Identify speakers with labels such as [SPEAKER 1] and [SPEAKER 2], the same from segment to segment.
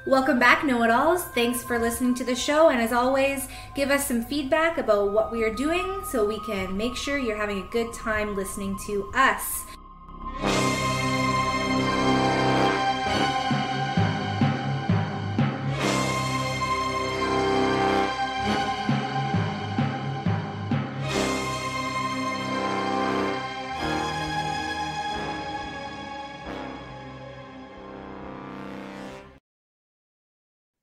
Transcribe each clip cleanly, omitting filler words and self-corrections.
[SPEAKER 1] Welcome back, Know-It-Alls. Thanks for listening to the show, and as always, give us some feedback about what we are doing so we can make sure you're having a good time listening to us.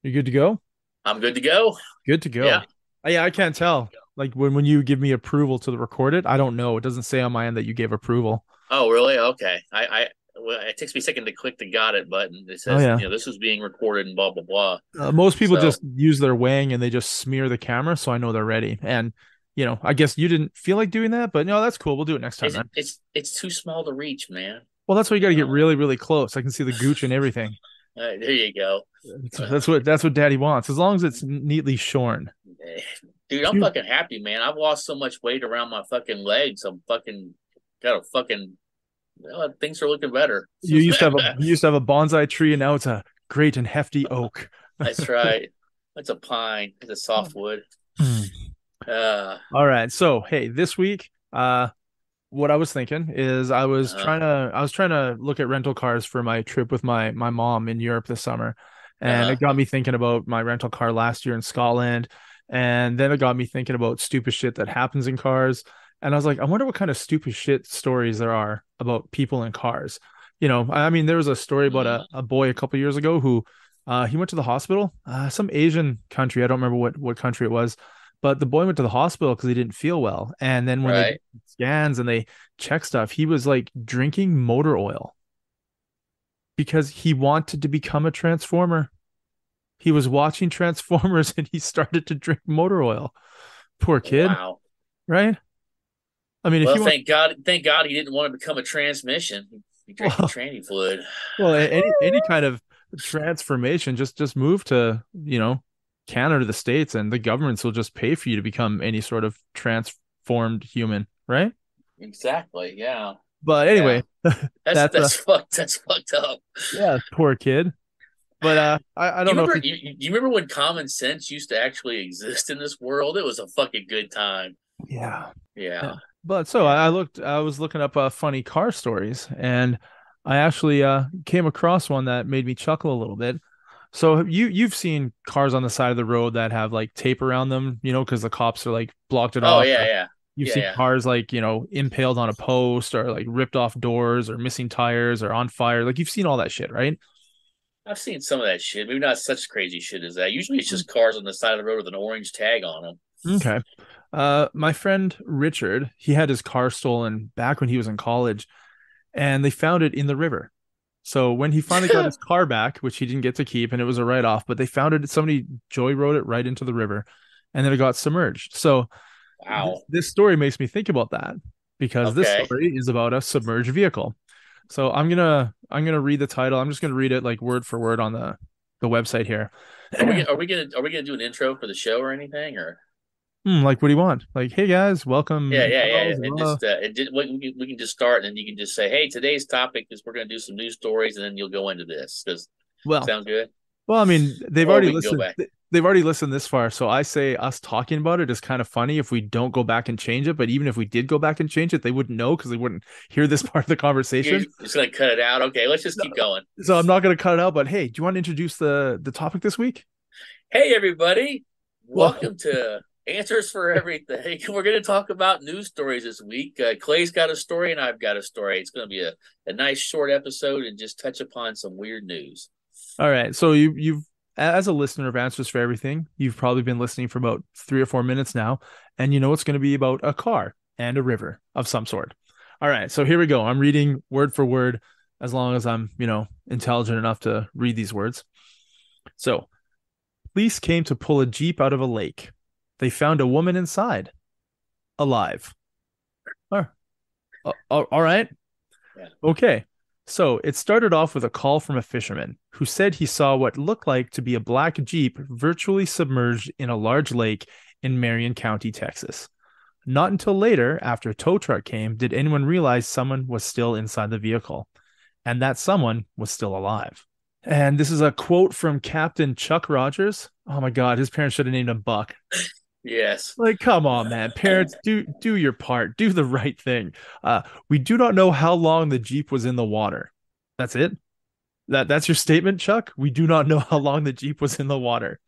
[SPEAKER 2] You good to go?
[SPEAKER 3] I'm good to go.
[SPEAKER 2] Good to go.
[SPEAKER 3] Yeah.
[SPEAKER 2] Yeah, I can't tell. Like when you give me approval to record it, I don't know. It doesn't say on my end that you gave approval.
[SPEAKER 3] Oh, really? Okay. Well, it takes me a second to click the got it button. It
[SPEAKER 2] Oh
[SPEAKER 3] says,
[SPEAKER 2] yeah.
[SPEAKER 3] this is being recorded and blah, blah, blah.
[SPEAKER 2] Most people
[SPEAKER 3] So
[SPEAKER 2] just use their wang and they just smear the camera, so I know they're ready. And I guess you didn't feel like doing that, but no, that's cool. We'll do it next time
[SPEAKER 3] it's,
[SPEAKER 2] then.
[SPEAKER 3] it's too small to reach, man.
[SPEAKER 2] Well, that's why you got to get
[SPEAKER 3] Uh,
[SPEAKER 2] really, really close. I can see the gooch and everything.
[SPEAKER 3] there you go.
[SPEAKER 2] That's what Daddy wants, as long as it's neatly shorn.
[SPEAKER 3] Dude, I'm
[SPEAKER 2] You
[SPEAKER 3] fucking happy, man. I've lost so much weight around my fucking legs. I'm fucking got a fucking, things are looking better.
[SPEAKER 2] you used to have a bonsai tree, and now it's a great and hefty oak.
[SPEAKER 3] That's right. That's a pine. It's a softwood.
[SPEAKER 2] Hmm.
[SPEAKER 3] Uh,
[SPEAKER 2] All right. So, hey, this week, what I was thinking is
[SPEAKER 3] uh,
[SPEAKER 2] I was trying to look at rental cars for my trip with my mom in Europe this summer. And it
[SPEAKER 3] uh,
[SPEAKER 2] got me thinking about my rental car last year in Scotland. And then it got me thinking about stupid shit that happens in cars. And I was like, I wonder what kind of stupid shit stories there are about people in cars. I mean, there was a story about
[SPEAKER 3] mm,
[SPEAKER 2] a boy a couple years ago who he went to the hospital, some Asian country. I don't remember what country it was, but the boy went to the hospital because he didn't feel well. And then when they did
[SPEAKER 3] right.
[SPEAKER 2] scans and they check stuff, he was like drinking motor oil because he wanted to become a transformer. He was watching Transformers and he started to drink motor oil. Poor kid,
[SPEAKER 3] Wow.
[SPEAKER 2] right? I mean, if
[SPEAKER 3] Well,
[SPEAKER 2] you want,
[SPEAKER 3] thank God he didn't want to become a transmission. He drank the
[SPEAKER 2] well,
[SPEAKER 3] tranny fluid.
[SPEAKER 2] any kind of transformation, just move to Canada, the States, and the governments will just pay for you to become any sort of transformed human, right?
[SPEAKER 3] Exactly. Yeah.
[SPEAKER 2] But
[SPEAKER 3] Yeah.
[SPEAKER 2] anyway,
[SPEAKER 3] That's
[SPEAKER 2] that's
[SPEAKER 3] that's fucked. That's fucked up.
[SPEAKER 2] yeah, poor kid. But I
[SPEAKER 3] You
[SPEAKER 2] don't know if
[SPEAKER 3] remember?
[SPEAKER 2] he
[SPEAKER 3] You remember when common sense used to actually exist in this world? It was a fucking good time.
[SPEAKER 2] yeah. Yeah.
[SPEAKER 3] Yeah.
[SPEAKER 2] But so
[SPEAKER 3] Yeah.
[SPEAKER 2] I was looking up funny car stories, and I actually came across one that made me chuckle a little bit. So you've seen cars on the side of the road that have like tape around them, because the cops are like blocked it
[SPEAKER 3] Oh
[SPEAKER 2] off.
[SPEAKER 3] yeah.
[SPEAKER 2] Or
[SPEAKER 3] Yeah.
[SPEAKER 2] you've
[SPEAKER 3] Yeah.
[SPEAKER 2] seen
[SPEAKER 3] Yeah.
[SPEAKER 2] cars like, impaled on a post or like ripped off doors or missing tires or on fire. Like you've seen all that shit, right?
[SPEAKER 3] I've seen some of that shit. Maybe not such crazy shit as that. Usually, it's just cars on the side of the road with an orange tag on them.
[SPEAKER 2] Okay. My friend Richard, he had his car stolen back when he was in college, and they found it in the river. So when he finally got his car back, which he didn't get to keep, and it was a write-off, but they found it, somebody joyrode it right into the river, and then it got submerged. So
[SPEAKER 3] Wow.
[SPEAKER 2] this story makes me think about that because this
[SPEAKER 3] Okay.
[SPEAKER 2] story is about a submerged vehicle. So I'm gonna read the title. I'm just gonna read it like word for word on the website here.
[SPEAKER 3] Are we gonna do an intro for the show or anything or?
[SPEAKER 2] Like, what do you want? Like, hey guys, welcome.
[SPEAKER 3] Yeah, yeah, yeah, yeah. And
[SPEAKER 2] Uh,
[SPEAKER 3] just we can just start, and then you can just say, "Hey, today's topic is we're going to do some news stories," and then you'll go into this. Does
[SPEAKER 2] well,
[SPEAKER 3] sound good?
[SPEAKER 2] Well, I mean, they've
[SPEAKER 3] Or
[SPEAKER 2] already
[SPEAKER 3] we can go
[SPEAKER 2] listened.
[SPEAKER 3] back.
[SPEAKER 2] They've already listened this far, so I say us talking about it is kind of funny if we don't go back and change it. But even if we did go back and change it, they wouldn't know because they wouldn't hear this part of the
[SPEAKER 3] You're
[SPEAKER 2] conversation.
[SPEAKER 3] just going to cut it out. Okay, let's just keep going.
[SPEAKER 2] So I'm not going to cut it out. But hey, do you want to introduce the topic this week?
[SPEAKER 3] Hey, everybody!
[SPEAKER 2] Well,
[SPEAKER 3] Welcome to Answers for Everything. We're going to talk about news stories this week. Clay's got a story, and I've got a story. It's going to be a nice short episode and just touch upon some weird news.
[SPEAKER 2] all right. So you've as a listener of Answers for Everything, you've probably been listening for about 3 or 4 minutes now, and you know it's going to be about a car and a river of some sort. All right. So here we go. I'm reading word for word, as long as I'm intelligent enough to read these words. So police came to pull a Jeep out of a lake. They found a woman inside, alive. Oh, all right.
[SPEAKER 3] Yeah.
[SPEAKER 2] Okay. So it started off with a call from a fisherman who said he saw what looked like to be a black Jeep virtually submerged in a large lake in Marion County, Texas. Not until later, after a tow truck came, did anyone realize someone was still inside the vehicle, and that someone was still alive. And this is a quote from Captain Chuck Rogers. Oh my God, his parents should have named him Buck.
[SPEAKER 3] Yes.
[SPEAKER 2] Like, come on, man. Parents, do your part. Do the right thing. We do not know how long the Jeep was in the water. That's it. That's your statement, Chuck? We do not know how long the Jeep was in the water.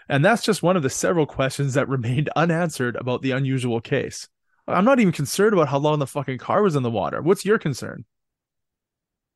[SPEAKER 2] And that's just one of the several questions that remained unanswered about the unusual case. I'm not even concerned about how long the fucking car was in the water. What's your concern?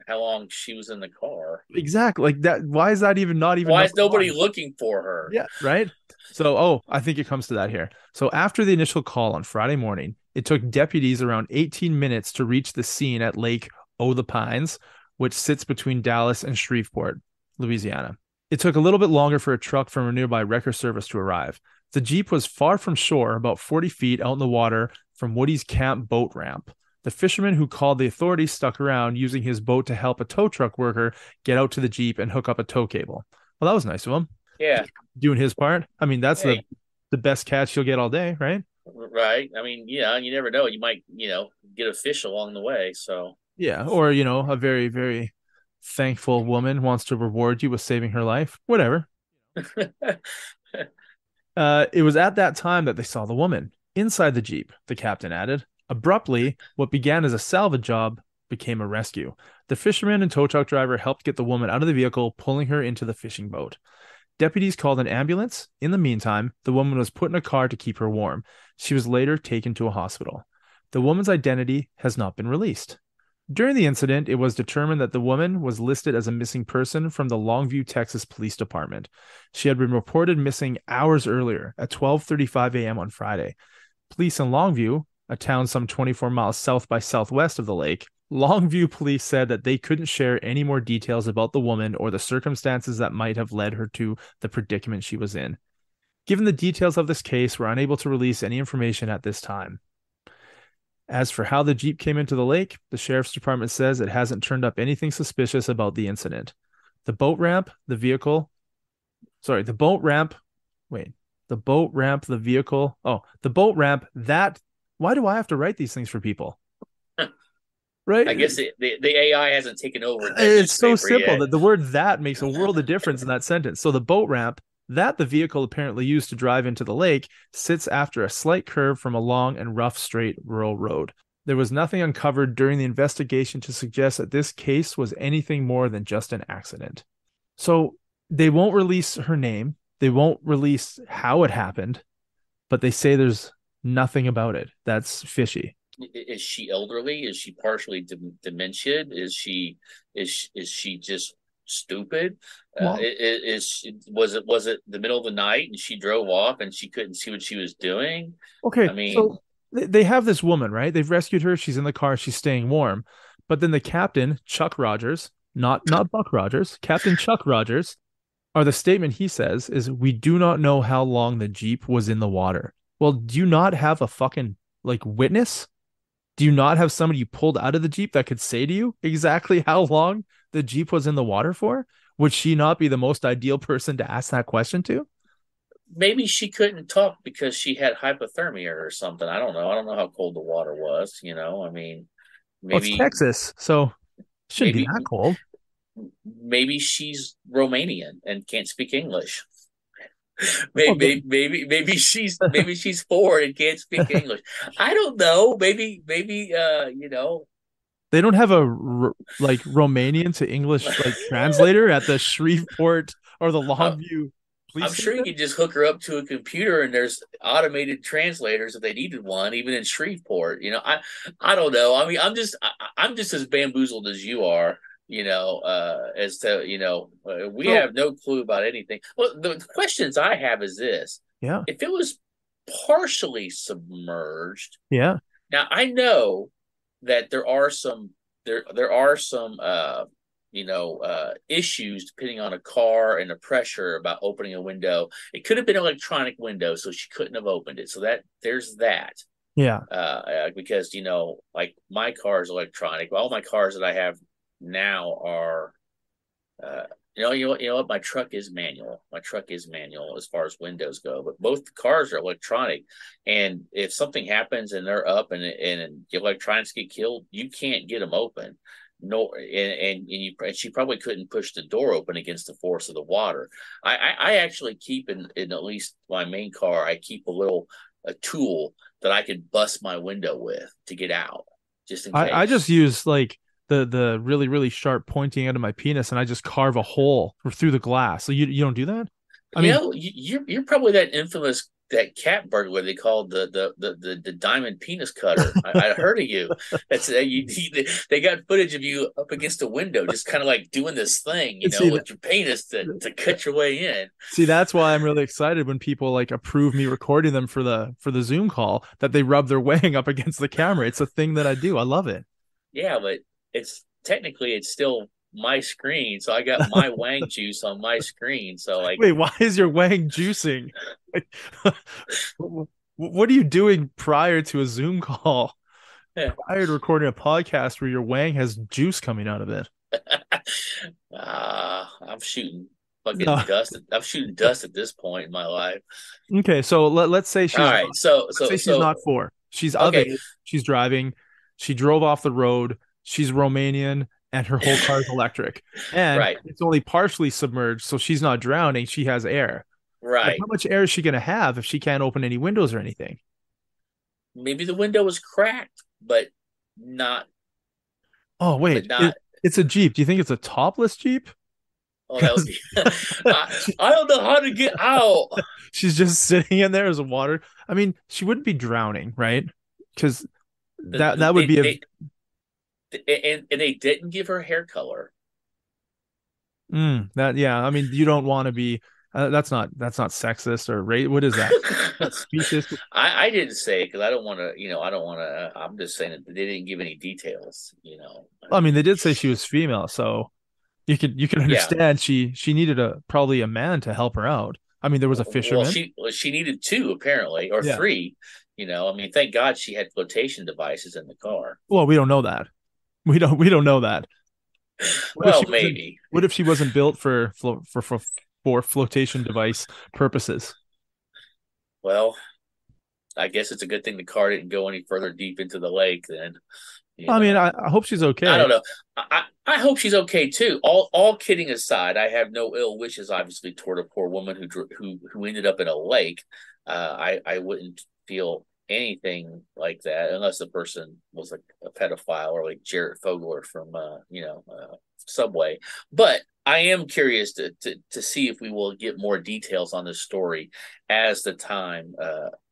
[SPEAKER 3] How long she was in the car.
[SPEAKER 2] Exactly. Like that. Why is that even not even
[SPEAKER 3] Why
[SPEAKER 2] number
[SPEAKER 3] is nobody
[SPEAKER 2] one?
[SPEAKER 3] looking for her?
[SPEAKER 2] Yeah, right. So, I think it comes to that here. So, after the initial call on Friday morning, it took deputies around 18 minutes to reach the scene at Lake the Pines, which sits between Dallas and Shreveport, Louisiana. It took a little bit longer for a truck from a nearby wrecker service to arrive. The Jeep was far from shore, about 40 feet out in the water from Woody's camp boat ramp. The fisherman who called the authorities stuck around, using his boat to help a tow truck worker get out to the Jeep and hook up a tow cable. Well, that was nice of him.
[SPEAKER 3] Yeah.
[SPEAKER 2] Doing his part. I mean, that's
[SPEAKER 3] Hey,
[SPEAKER 2] the best catch you'll get all day, right?
[SPEAKER 3] right. I mean, yeah, you never know. You might, get a fish along the way. So
[SPEAKER 2] Yeah. Or, a very, very thankful woman wants to reward you with saving her life. Whatever. It was at that time that they saw the woman inside the Jeep, the captain added. Abruptly, what began as a salvage job became a rescue. The fisherman and tow truck driver helped get the woman out of the vehicle, pulling her into the fishing boat. Deputies called an ambulance. In the meantime, the woman was put in a car to keep her warm. She was later taken to a hospital. The woman's identity has not been released. During the incident, it was determined that the woman was listed as a missing person from the Longview, Texas Police Department. She had been reported missing hours earlier at 12:35 a.m. on Friday. Police in Longview, a town some 24 miles south by southwest of the lake, Longview police said that they couldn't share any more details about the woman or the circumstances that might have led her to the predicament she was in. Given the details of this case, we're unable to release any information at this time. As for how the Jeep came into the lake, the sheriff's department says it hasn't turned up anything suspicious about the incident. The boat ramp, the vehicle, the boat ramp, the vehicle, the boat ramp, why do I have to write these things for people? Right?
[SPEAKER 3] I guess the AI hasn't taken over.
[SPEAKER 2] It's so simple
[SPEAKER 3] yet.
[SPEAKER 2] that the word that makes a world of difference in that sentence. So the boat ramp that the vehicle apparently used to drive into the lake sits after a slight curve from a long and rough straight rural road. There was nothing uncovered during the investigation to suggest that this case was anything more than just an accident. So they won't release her name. They won't release how it happened, but they say there's nothing about it. That's fishy.
[SPEAKER 3] Is she elderly? Is she partially dementia? Is she just stupid?
[SPEAKER 2] Well,
[SPEAKER 3] Was it the middle of the night and she drove off and she couldn't see what she was doing?
[SPEAKER 2] okay,
[SPEAKER 3] I mean,
[SPEAKER 2] so they have this woman, right? They've rescued her. She's in the car. She's staying warm. But then the captain, Chuck Rogers, not Buck Rogers, Captain Chuck Rogers, or the statement he says is, "We do not know how long the Jeep was in the water." Well, do you not have a fucking witness? Do you not have somebody you pulled out of the Jeep that could say to you exactly how long the Jeep was in the water for? Would she not be the most ideal person to ask that question to?
[SPEAKER 3] maybe she couldn't talk because she had hypothermia or something. I don't know. I don't know how cold the water was. I mean,
[SPEAKER 2] Well, it's
[SPEAKER 3] maybe
[SPEAKER 2] Texas, so it shouldn't be
[SPEAKER 3] maybe
[SPEAKER 2] that cold.
[SPEAKER 3] maybe she's Romanian and can't speak English.
[SPEAKER 2] Well,
[SPEAKER 3] Maybe she's foreign and can't speak English. I don't know. Maybe
[SPEAKER 2] they don't have a Romanian to English translator at the Shreveport or the Longview police
[SPEAKER 3] I'm sure you
[SPEAKER 2] station.
[SPEAKER 3] could just hook her up to a computer and there's automated translators if they needed one, even in Shreveport. I don't know. I mean, I'm just as bamboozled as you are. As to we
[SPEAKER 2] So
[SPEAKER 3] have no clue about anything. Well, the questions I have is this:
[SPEAKER 2] yeah,
[SPEAKER 3] if it was partially submerged,
[SPEAKER 2] yeah,
[SPEAKER 3] now I know that there are some issues depending on a car and the pressure about opening a window. It could have been an electronic window, so she couldn't have opened it. So there's that.
[SPEAKER 2] yeah.
[SPEAKER 3] Because like my car is electronic. All my cars that I have now are, what? My truck is manual. My truck is manual as far as windows go, but both the cars are electronic. And if something happens and they're up and the electronics get killed, you can't get them open. no, and she probably couldn't push the door open against the force of the water. I actually keep in at least my main car, I keep a tool that I could bust my window with to get out, just in
[SPEAKER 2] I
[SPEAKER 3] case.
[SPEAKER 2] just use like the really, really sharp pointing out of my penis and I just carve a hole through the glass. So you don't do that? I
[SPEAKER 3] You
[SPEAKER 2] mean,
[SPEAKER 3] know, you're probably that infamous that cat burglar they called the diamond penis cutter. I heard of you. That's they got footage of you up against a window, just kind of like doing this thing,
[SPEAKER 2] see
[SPEAKER 3] with your penis to cut your way in.
[SPEAKER 2] See, that's why I'm really excited when people like approve me recording them for the Zoom call that they rub their wang up against the camera. It's a thing that I do. I love it.
[SPEAKER 3] Yeah, but it's still my screen, so I got my wang juice on my screen. So like,
[SPEAKER 2] Wait, why is your wang juicing? Like, what are you doing prior to a Zoom call?
[SPEAKER 3] yeah.
[SPEAKER 2] Prior to recording a podcast where your wang has juice coming out of it?
[SPEAKER 3] I'm shooting fucking
[SPEAKER 2] No.
[SPEAKER 3] dust. I'm shooting dust at this point in my life.
[SPEAKER 2] Okay, so let's say
[SPEAKER 3] All right, so
[SPEAKER 2] let's say she's not four. She's of
[SPEAKER 3] okay,
[SPEAKER 2] age. She's driving. She drove off the road. She's Romanian, and her whole car is electric. And
[SPEAKER 3] right,
[SPEAKER 2] it's only partially submerged, so she's not drowning. She has air. But
[SPEAKER 3] right.
[SPEAKER 2] how much air is she going to have if she can't open any windows or anything?
[SPEAKER 3] Maybe the window was cracked, not,
[SPEAKER 2] Oh,
[SPEAKER 3] but
[SPEAKER 2] wait.
[SPEAKER 3] not.
[SPEAKER 2] It's a Jeep. Do you think it's a topless Jeep?
[SPEAKER 3] Oh, that would be. I don't know how to get out.
[SPEAKER 2] She's just sitting in there as water. I mean, she wouldn't be drowning, right? Because that would be
[SPEAKER 3] And they didn't give her hair color.
[SPEAKER 2] that yeah. I mean, you don't want to be. That's not sexist or race. What is that? That's specious.
[SPEAKER 3] I didn't say because I don't want to. I don't want to. I'm just saying that they didn't give any details.
[SPEAKER 2] I mean, they did say she was female, so you can
[SPEAKER 3] Yeah.
[SPEAKER 2] understand she needed probably a man to help her out. I mean, there was a
[SPEAKER 3] Well,
[SPEAKER 2] fisherman.
[SPEAKER 3] she needed two apparently or
[SPEAKER 2] Yeah.
[SPEAKER 3] three. I mean, thank God she had flotation devices in the car.
[SPEAKER 2] Well, we don't know that. We don't know that. What if
[SPEAKER 3] Well,
[SPEAKER 2] she wasn't?
[SPEAKER 3] maybe.
[SPEAKER 2] What if she wasn't built for flotation device purposes?
[SPEAKER 3] Well, I guess it's a good thing the car didn't go any further deep into the lake. Then, you
[SPEAKER 2] I mean,
[SPEAKER 3] know.
[SPEAKER 2] I hope she's
[SPEAKER 3] I
[SPEAKER 2] okay.
[SPEAKER 3] don't know. I hope she's okay too. All kidding aside, I have no ill wishes, obviously, toward a poor woman who ended up in a lake. I wouldn't feel anything like that unless the person was like a pedophile or like Jared Fogler from Subway. But I am curious to see if we will get more details on this story as the time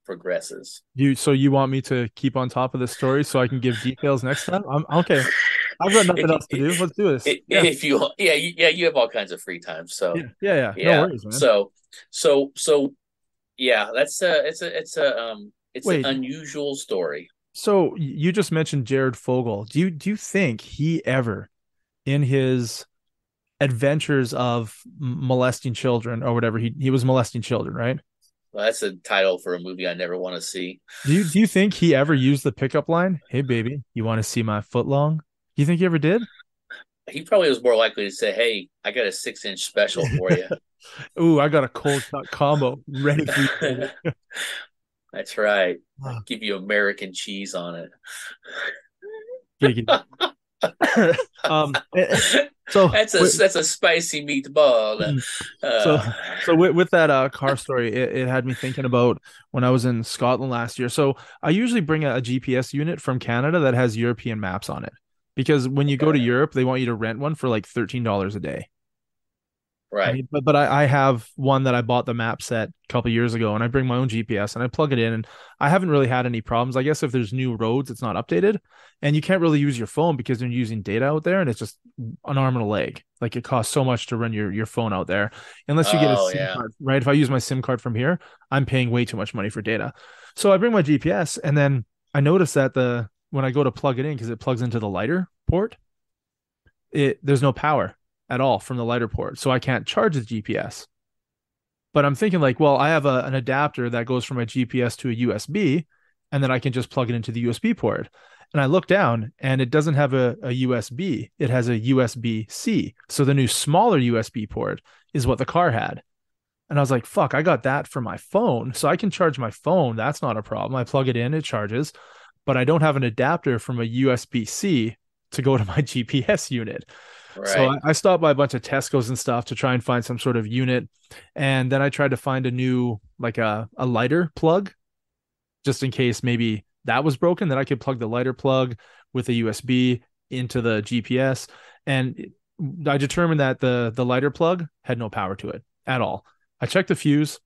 [SPEAKER 3] progresses.
[SPEAKER 2] You want me to keep on top of the story so I can give details next time? I'm okay. I've got
[SPEAKER 3] If
[SPEAKER 2] nothing
[SPEAKER 3] you
[SPEAKER 2] else to do. Let's do this. Yeah.
[SPEAKER 3] if you you have all kinds of free time,
[SPEAKER 2] Yeah.
[SPEAKER 3] so
[SPEAKER 2] Yeah. Yeah. No
[SPEAKER 3] yeah.
[SPEAKER 2] worries, man.
[SPEAKER 3] So yeah, that's it's an
[SPEAKER 2] Wait.
[SPEAKER 3] unusual story.
[SPEAKER 2] So you just mentioned Jared Fogle. Do you think he ever, in his adventures of molesting children or whatever, he was molesting children, right?
[SPEAKER 3] Well, that's a title for a movie I never want to see.
[SPEAKER 2] Do you think he ever used the pickup line? Hey, baby, you want to see my foot long? Do you think he ever did?
[SPEAKER 3] He probably was more likely to say, "Hey, I got a 6-inch special for you."
[SPEAKER 2] Ooh, I got a cold cut combo ready for you, baby.
[SPEAKER 3] That's right. I
[SPEAKER 2] Ah,
[SPEAKER 3] give you American cheese on it.
[SPEAKER 2] big. So
[SPEAKER 3] That's a spicy meatball.
[SPEAKER 2] Mm. So,
[SPEAKER 3] Uh,
[SPEAKER 2] so with that car story, it had me thinking about when I was in Scotland last year. So I usually bring a GPS unit from Canada that has European maps on it because when you go to
[SPEAKER 3] okay.
[SPEAKER 2] Europe, they want you to rent one for like $13 a day. I
[SPEAKER 3] Right.
[SPEAKER 2] mean, but I have one that I bought the map set a couple years ago, and I bring my own GPS and I plug it in, and I haven't really had any problems. I guess if there's new roads, it's not updated, and you can't really use your phone because they're using data out there, and it's just an arm and a leg. Like it costs so much to run your phone out there, unless you get a
[SPEAKER 3] Oh
[SPEAKER 2] SIM
[SPEAKER 3] yeah.
[SPEAKER 2] card, right? If I use my SIM card from here, I'm paying way too much money for data. So I bring my GPS, and then I notice that when I go to plug it in because it plugs into the lighter port, there's no power at all from the lighter port, so I can't charge the GPS. But I'm thinking like, well, I have an adapter that goes from my GPS to a USB, and then I can just plug it into the USB port. And I look down, and it doesn't have a USB; it has a USB-C. So the new smaller USB port is what the car had. And I was like, fuck, I got that for my phone, so I can charge my phone. That's not a problem. I plug it in, it charges, but I don't have an adapter from a USB-C to go to my GPS unit. So
[SPEAKER 3] Right.
[SPEAKER 2] I stopped by a bunch of Tesco's and stuff to try and find some sort of unit. And then I tried to find a new, like a lighter plug, just in case maybe that was broken. Then I could plug the lighter plug with a USB into the GPS. And I determined that the lighter plug had no power to it at all. I checked the fuse,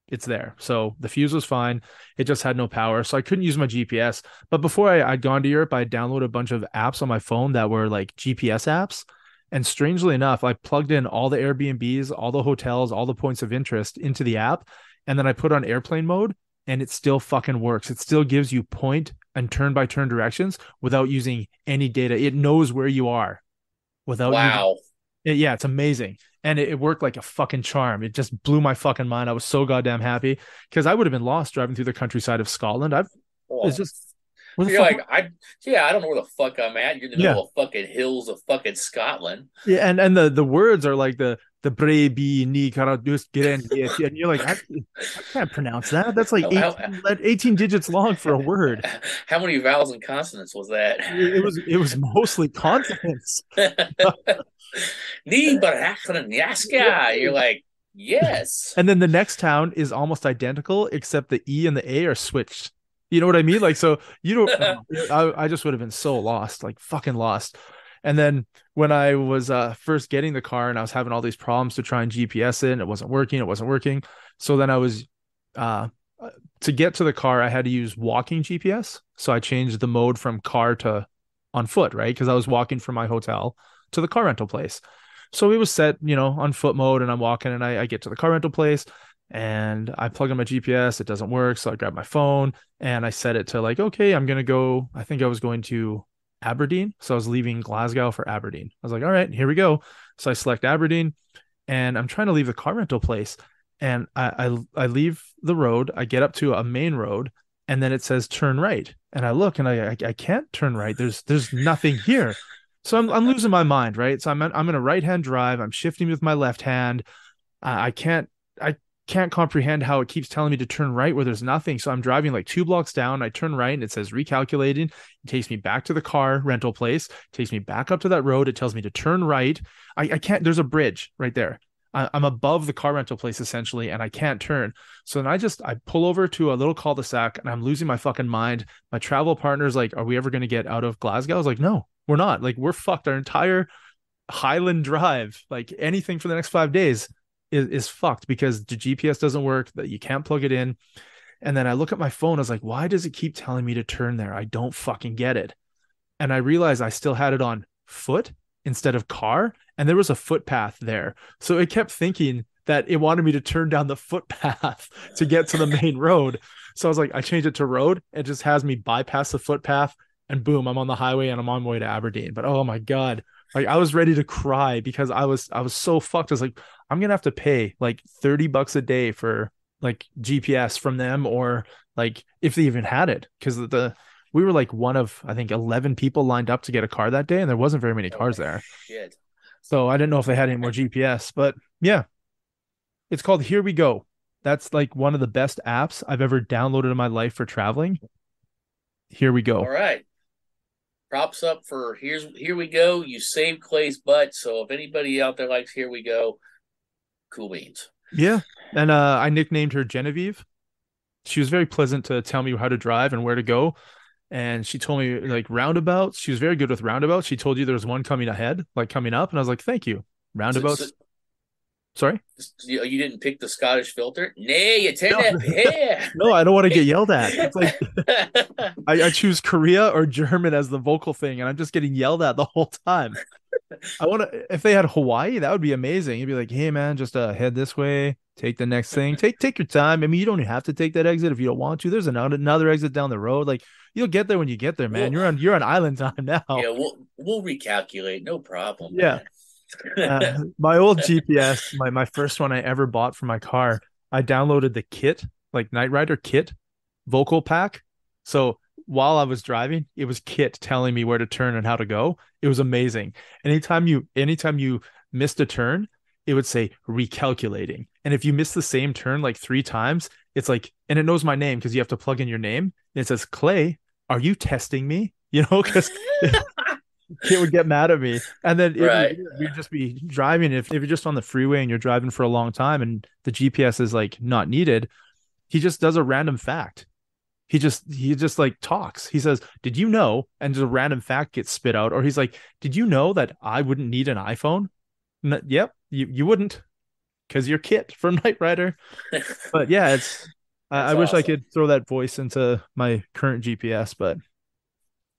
[SPEAKER 2] it's there. So the fuse was fine. It just had no power. So I couldn't use my GPS. But before I'd gone to Europe, I downloaded a bunch of apps on my phone that were like GPS apps. And strangely enough, I plugged in all the Airbnbs, all the hotels, all the points of interest into the app. And then I put on airplane mode and it still fucking works. It still gives you point and turn by turn directions without using any data. It knows where you are without you.
[SPEAKER 3] Wow.
[SPEAKER 2] Yeah, it's amazing. And it worked like a fucking charm. It just blew my fucking mind. I was so goddamn happy because I would have been lost driving through the countryside of Scotland. It's
[SPEAKER 3] Oh.
[SPEAKER 2] just, where the
[SPEAKER 3] You're
[SPEAKER 2] fuck?
[SPEAKER 3] like, I don't know where the fuck I'm at. You're in the
[SPEAKER 2] Yeah.
[SPEAKER 3] middle of fucking hills of fucking Scotland.
[SPEAKER 2] Yeah. And the words are like the brebi ni karadus and you're like, I can't pronounce that. That's like
[SPEAKER 3] How, how,
[SPEAKER 2] 18 digits long for a word.
[SPEAKER 3] how many vowels and consonants was that?
[SPEAKER 2] It was mostly consonants.
[SPEAKER 3] Ni barakran yaska. You're like, yes.
[SPEAKER 2] And then the next town is almost identical, except the E and the A are switched. You know what I mean? Like, so you don't, I just would have been so lost, like fucking lost. And then when I was first getting the car and I was having all these problems to try and GPS it, and it wasn't working. So then I was, to get to the car, I had to use walking GPS. So I changed the mode from car to on foot, right? Because I was walking from my hotel to the car rental place. So it was set, on foot mode, and I'm walking, and I get to the car rental place, and I plug in my GPS. It doesn't work, so I grab my phone and I set it to like, okay, I'm gonna go. I think I was going to Aberdeen, so I was leaving Glasgow for Aberdeen. I was like, all right, here we go. So I select Aberdeen, and I'm trying to leave the car rental place, and I leave the road. I get up to a main road, and then it says turn right, and I look, and I can't turn right. There's nothing here. So I'm losing my mind, right? So I'm in a right hand drive. I'm shifting with my left hand. I can't comprehend how it keeps telling me to turn right where there's nothing. So I'm driving like 2 blocks down. I turn right and it says recalculating. It takes me back to the car rental place, takes me back up to that road. It tells me to turn right. I can't, there's a bridge right there. I'm above the car rental place essentially, and I can't turn. So then I pull over to a little cul-de-sac and I'm losing my fucking mind. My travel partner's like, are we ever going to get out of Glasgow? I was like, no, we're not. Like, we're fucked. Our entire Highland Drive, like anything for the next 5 days is fucked because the GPS doesn't work, that you can't plug it in. And then I look at my phone. I was like, why does it keep telling me to turn there? I don't fucking get it. And I realized I still had it on foot instead of car. And there was a footpath there. So it kept thinking that it wanted me to turn down the footpath to get to the main road. So I was like, I changed it to road. It just has me bypass the footpath and boom, I'm on the highway and I'm on my way to Aberdeen. But oh my God, like I was ready to cry because I was so fucked. I was like, I'm going to have to pay like $30 a day for like GPS from them, or like if they even had it. Cause we were like one of, I think 11 people lined up to get a car that day. And there wasn't very many cars there.
[SPEAKER 3] Shit.
[SPEAKER 2] So I didn't know if they had any more GPS, but yeah, it's called Here We Go. That's like one of the best apps I've ever downloaded in my life for traveling. Here we go.
[SPEAKER 3] All right. Props up for Here We Go. You saved Clay's butt. So if anybody out there likes Here We Go, cool beans.
[SPEAKER 2] Yeah. And I nicknamed her Genevieve. She was very pleasant to tell me how to drive and where to go. And she told me like roundabouts. She was very good with roundabouts. She told you there was one coming ahead, like coming up. And I was like, thank you. Roundabouts. Sorry?
[SPEAKER 3] You didn't pick the Scottish filter? Nay, you turned that. Yeah.
[SPEAKER 2] No, I don't want to get yelled at. It's like I choose Korea or German as the vocal thing, and I'm just getting yelled at the whole time. I want to, if they had Hawaii, that would be amazing. You'd be like, hey man, just head this way, take the next thing, take your time. I mean, you don't have to take that exit if you don't want to. There's another exit down the road. Like you'll get there when you get there, man. You're on island time now.
[SPEAKER 3] Yeah, we'll recalculate, no problem.
[SPEAKER 2] Yeah. My old GPS, my first one I ever bought for my car, I downloaded the kit, like Knight Rider kit vocal pack. So while I was driving, it was kit telling me where to turn and how to go. It was amazing. Anytime you missed a turn, it would say recalculating. And if you miss the same turn like 3 times, it's like, and it knows my name because you have to plug in your name. And it says, Clay, are you testing me? Because Kid would get mad at me. And then
[SPEAKER 3] Right.
[SPEAKER 2] we'd just be driving. If you're just on the freeway and you're driving for a long time and the GPS is like not needed, he just does a random fact. He just like talks. He says, "Did you know?" And just a random fact gets spit out. Or he's like, "Did you know that I wouldn't need an iPhone?" Yep, you wouldn't because you're Kit from Knight Rider. But yeah, it's I
[SPEAKER 3] That's
[SPEAKER 2] wish I
[SPEAKER 3] awesome.
[SPEAKER 2] could throw that voice into my current GPS, but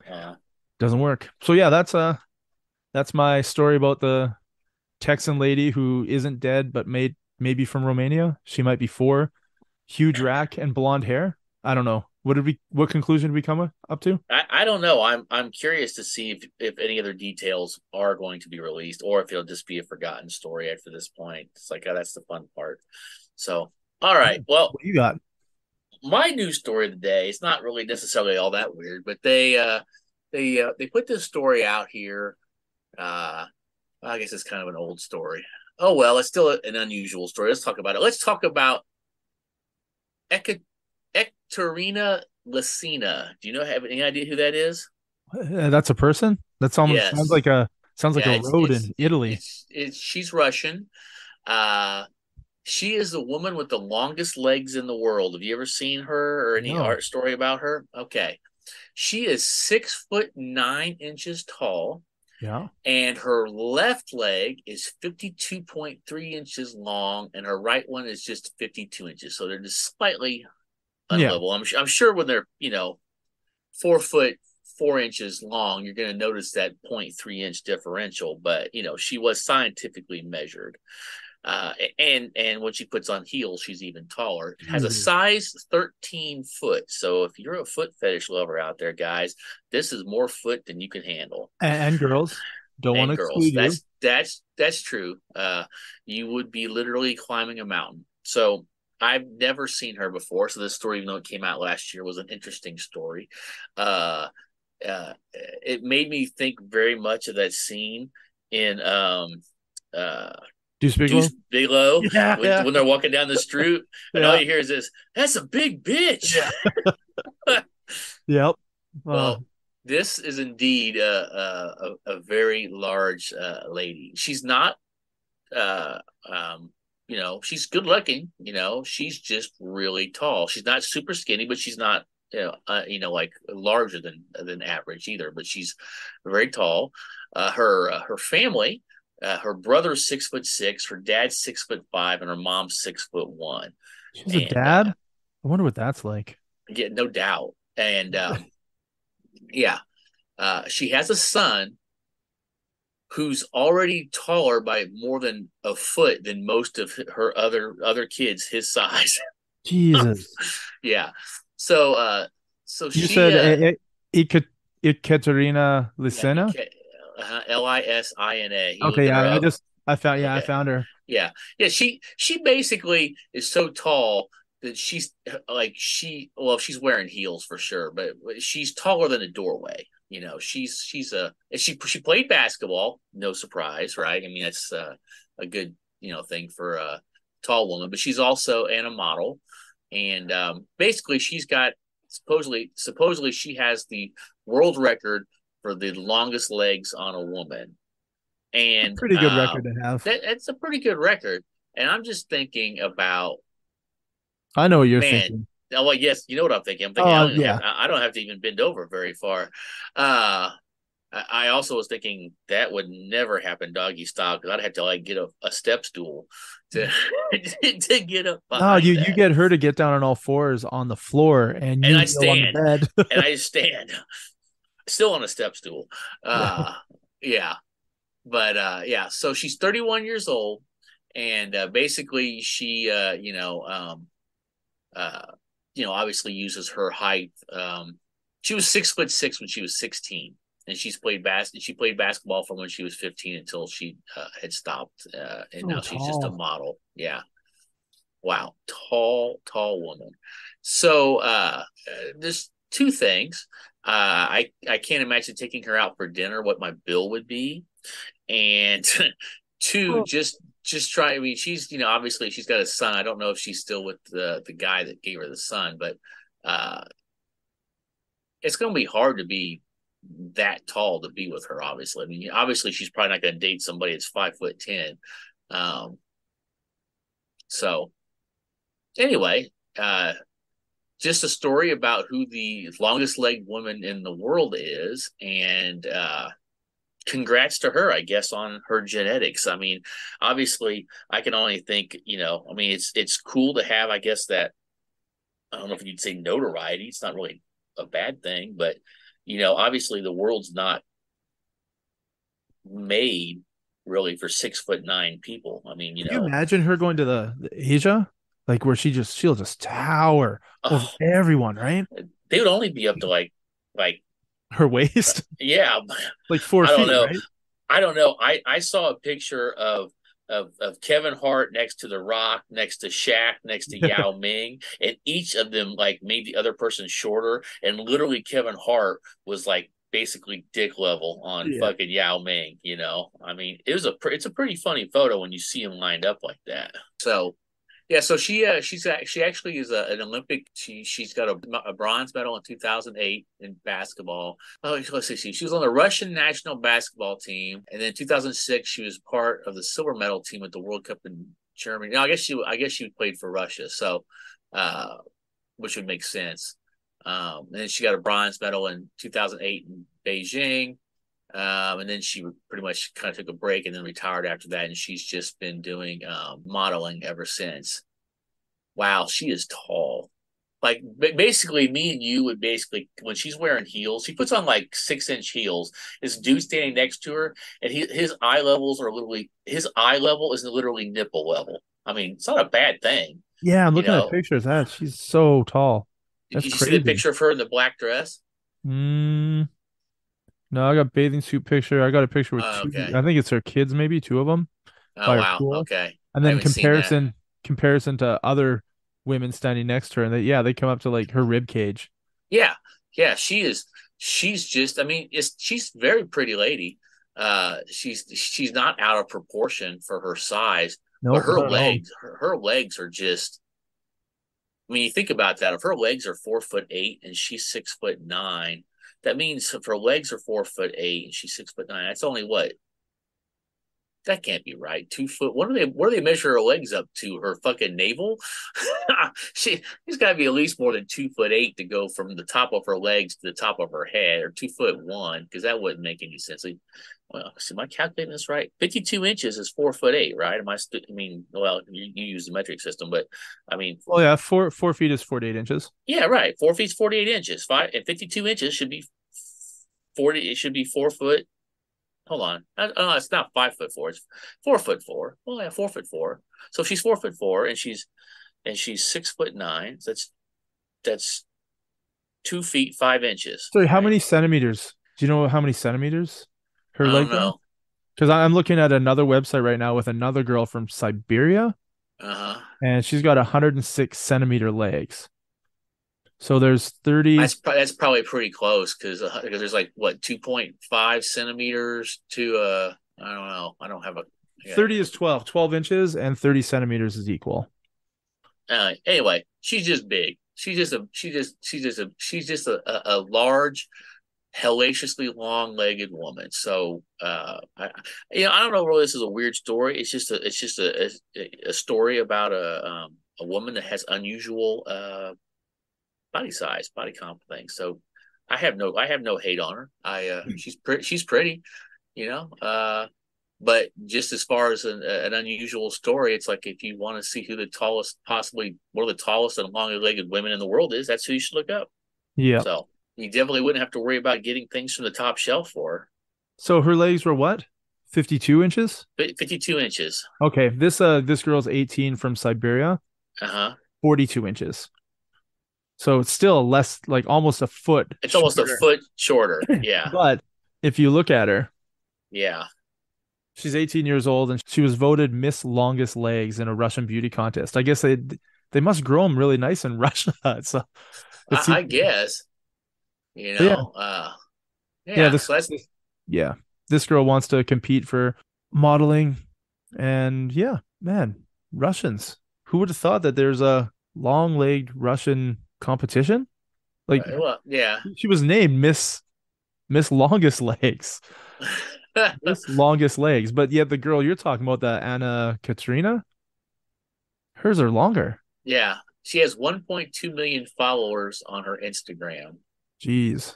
[SPEAKER 3] Uh,
[SPEAKER 2] doesn't work. So yeah, that's my story about the Texan lady who isn't dead but maybe from Romania. She might be four, huge rack and blonde hair. I don't know. What conclusion did we come up to?
[SPEAKER 3] I don't know. I'm curious to see if any other details are going to be released, or if it'll just be a forgotten story after this point. It's like, that's the fun part. So, all right. Well,
[SPEAKER 2] What you got?
[SPEAKER 3] my news story of the day, it's not really necessarily all that weird, but they put this story out here. I guess it's kind of an old story. Oh well, it's still an unusual story. Let's talk about it. Let's talk about Ekaterina Lacina. Do you have any idea who that is?
[SPEAKER 2] That's a person? That almost
[SPEAKER 3] Yes.
[SPEAKER 2] sounds like
[SPEAKER 3] Yeah,
[SPEAKER 2] a
[SPEAKER 3] it's
[SPEAKER 2] road
[SPEAKER 3] it's
[SPEAKER 2] in Italy.
[SPEAKER 3] it's she's Russian. Uh she is the woman with the longest legs in the world. Have you ever seen her or any
[SPEAKER 2] No.
[SPEAKER 3] art story about her? Okay. She is 6 foot 9 inches tall,
[SPEAKER 2] Yeah.
[SPEAKER 3] and her left leg is 52.3 inches long, and her right one is just 52 inches. So they're just slightly
[SPEAKER 2] Yeah.
[SPEAKER 3] unlevel. I'm sure when they're 4 foot 4 inches long, you're going to notice that 0.3 inch differential. But she was scientifically measured, and when she puts on heels, she's even taller. Has a
[SPEAKER 2] Jesus.
[SPEAKER 3] size 13 foot. So if you're a foot fetish lover out there, guys, this is more foot than you can handle.
[SPEAKER 2] And girls, don't want to
[SPEAKER 3] And girls,
[SPEAKER 2] exclude you.
[SPEAKER 3] that's true. You would be literally climbing a mountain. So I've never seen her before. So this story, even though it came out last year, was an interesting story. Uh, it made me think very much of that scene in uh,
[SPEAKER 2] Do you speak
[SPEAKER 3] Deuce
[SPEAKER 2] low?
[SPEAKER 3] Bigelow
[SPEAKER 2] Yeah,
[SPEAKER 3] when
[SPEAKER 2] yeah,
[SPEAKER 3] they're walking down the street, and all
[SPEAKER 2] yeah,
[SPEAKER 3] you hear is this, "That's a big bitch."
[SPEAKER 2] yeah. Yep.
[SPEAKER 3] Well, this is indeed a very large lady. She's not, uh, she's good looking. She's just really tall. She's not super skinny, but she's not, like larger than average either. But she's very tall. Her family, her brother's 6'6", her dad's 6'5", and her mom's 6'1".
[SPEAKER 2] She's a
[SPEAKER 3] And
[SPEAKER 2] dad. I wonder what that's like.
[SPEAKER 3] yeah, no doubt. And yeah, she has a son who's already taller by more than a foot than most of her other kids his size.
[SPEAKER 2] Jesus.
[SPEAKER 3] Yeah. So
[SPEAKER 2] You
[SPEAKER 3] she
[SPEAKER 2] said Ekaterina
[SPEAKER 3] yeah,
[SPEAKER 2] Lisina?
[SPEAKER 3] Lisina. You
[SPEAKER 2] Okay,
[SPEAKER 3] looking her
[SPEAKER 2] yeah,
[SPEAKER 3] up?
[SPEAKER 2] I
[SPEAKER 3] Okay.
[SPEAKER 2] found her.
[SPEAKER 3] Yeah. Yeah, she basically is so tall that she's like she's wearing heels for sure, but she's taller than a doorway. She played basketball, no surprise, right? I mean, that's a good, thing for a tall woman, but she's also a model. And basically she's got supposedly she has the world record for the longest legs on a woman.
[SPEAKER 2] A
[SPEAKER 3] And
[SPEAKER 2] pretty good record to have.
[SPEAKER 3] that's a pretty good record. And I'm just thinking about,
[SPEAKER 2] I know what you're
[SPEAKER 3] man.
[SPEAKER 2] thinking.
[SPEAKER 3] Oh, well, yes, you know what I'm thinking. I'm thinking
[SPEAKER 2] Oh, yeah.
[SPEAKER 3] I don't have to even bend over very far. Uh, I also was thinking that would never happen doggy style, because I'd have to like get a step stool to to get up
[SPEAKER 2] No,
[SPEAKER 3] behind
[SPEAKER 2] you
[SPEAKER 3] that,
[SPEAKER 2] get her to get down on all fours on the floor and
[SPEAKER 3] and
[SPEAKER 2] you
[SPEAKER 3] I
[SPEAKER 2] kneel on the
[SPEAKER 3] stand
[SPEAKER 2] bed.
[SPEAKER 3] and I stand still on a step stool.
[SPEAKER 2] Yeah.
[SPEAKER 3] Yeah, but yeah. So she's 31 years old, and basically she uh, obviously uses her height. She was 6'6" when she was 16, and she played basketball from when she was 15 until she had stopped, and
[SPEAKER 2] So
[SPEAKER 3] now she's just a
[SPEAKER 2] tall.
[SPEAKER 3] model. Yeah, wow, tall woman. So there's two things. I can't imagine taking her out for dinner, what my bill would be, and two, just try. I mean, she's obviously she's got a son. I don't know if she's still with the guy that gave her the son, but uh, it's going to be hard to be that tall to be with her. Obviously, I mean, obviously she's probably not going to date somebody that's 5'10". So anyway, just a story about who the longest legged woman in the world is, and congrats to her, I guess, on her genetics. I mean, obviously, I can only think, I mean, it's cool to have, I guess, that, I don't know if you'd say notoriety. It's not really a bad thing, but obviously the world's not made really for 6'9" people. I mean,
[SPEAKER 2] Can you imagine her going to the Asia, like where she'll just tower over everyone, right?
[SPEAKER 3] They would only be up to like
[SPEAKER 2] her waist,
[SPEAKER 3] yeah,
[SPEAKER 2] like 4
[SPEAKER 3] I don't
[SPEAKER 2] feet,
[SPEAKER 3] know.
[SPEAKER 2] right?
[SPEAKER 3] I don't know. I saw a picture of Kevin Hart next to The Rock, next to Shaq, next to Yao Ming, and each of them like made the other person shorter. And literally, Kevin Hart was like basically dick level on fucking Yao Ming. I mean, it's a pretty funny photo when you see him lined up like that. So. Yeah, so she actually is an Olympic. She's got a bronze medal in 2008 in basketball. Oh, let's see. She was on the Russian national basketball team, and then 2006 she was part of the silver medal team at the World Cup in Germany. No, I guess she played for Russia, so which would make sense. And then she got a bronze medal in 2008 in Beijing. And then she pretty much kind of took a break and then retired after that. And she's just been doing modeling ever since. Wow, she is tall. Like basically, me and you would basically, when she's wearing heels, she puts on like 6-inch heels. This dude standing next to her, and his eye level is literally nipple level. I mean, it's not a bad thing.
[SPEAKER 2] Yeah, I'm looking at pictures. That she's so tall. That's
[SPEAKER 3] Did you
[SPEAKER 2] crazy.
[SPEAKER 3] see the picture of her in the black dress?
[SPEAKER 2] No, I got bathing suit picture. I got a picture with two.
[SPEAKER 3] Okay.
[SPEAKER 2] I think it's her kids, maybe 2 of them.
[SPEAKER 3] Oh wow. Okay.
[SPEAKER 2] And then comparison to other women standing next to her, and they come up to like her rib cage.
[SPEAKER 3] Yeah, she is. She's just. I mean, she's a very pretty lady. She's not out of proportion for her size, but her legs are just. I mean, you think about that. If her legs are 4'8" and she's 6'9", that means if her legs are 4'8" and she's 6'9", that's only what? That can't be right. 2 foot. What do they measure her legs up to? Her fucking navel? She's got to be at least more than 2'8" to go from the top of her legs to the top of her head, or 2'1", because that wouldn't make any sense. Well, am I calculating this right? 52 inches is 4'8", right? I mean, well, you use the metric system, but I mean,
[SPEAKER 2] well, yeah, 4 feet is 48 inches.
[SPEAKER 3] Yeah, right. 4 feet is 48 inches. 52 inches should be 40. It should be 4 foot. Hold on. It's not 5'4". It's 4'4". Well, yeah, 4'4". So she's 4'4", and she's 6'9". That's 2 feet 5 inches.
[SPEAKER 2] So how many centimeters? Do you know how many centimeters her leg?
[SPEAKER 3] No.
[SPEAKER 2] Because I'm looking at another website right now with another girl from Siberia. And she's got 106 centimeter legs. So there's 30.
[SPEAKER 3] That's probably pretty close because there's like what 2.5 centimeters to I don't know. I don't have a.
[SPEAKER 2] 30 is 12 inches, and 30 centimeters is equal.
[SPEAKER 3] Anyway, she's just big. She's just a large, hellaciously long-legged woman. So I don't know whether this is a weird story. It's just a story about a woman that has unusual body size, body comp thing. So I have no hate on her. She's pretty, but just as far as an unusual story, it's like if you want to see who the tallest, possibly one of the tallest and long-legged women in the world is, that's who you should look up.
[SPEAKER 2] Yeah.
[SPEAKER 3] So you definitely wouldn't have to worry about getting things from the top shelf for her.
[SPEAKER 2] So her legs were what? 52 inches?
[SPEAKER 3] 52 inches.
[SPEAKER 2] Okay. This girl's 18 from Siberia. 42 inches. So it's still less, like almost a foot.
[SPEAKER 3] It's almost a foot shorter. Yeah.
[SPEAKER 2] But if you look at her.
[SPEAKER 3] Yeah.
[SPEAKER 2] She's 18 years old, and she was voted Miss Longest Legs in a Russian beauty contest. I guess they must grow them really nice in Russia. So
[SPEAKER 3] I guess.
[SPEAKER 2] This girl wants to compete for modeling, and Russians. Who would have thought that there's a long-legged Russian competition? Like,
[SPEAKER 3] yeah,
[SPEAKER 2] she was named Miss Miss Longest Legs. Miss Longest Legs. But yet the girl you're talking about, the Anna Katrina, hers are longer.
[SPEAKER 3] Yeah, she has 1.2 million followers on her Instagram.
[SPEAKER 2] Jeez.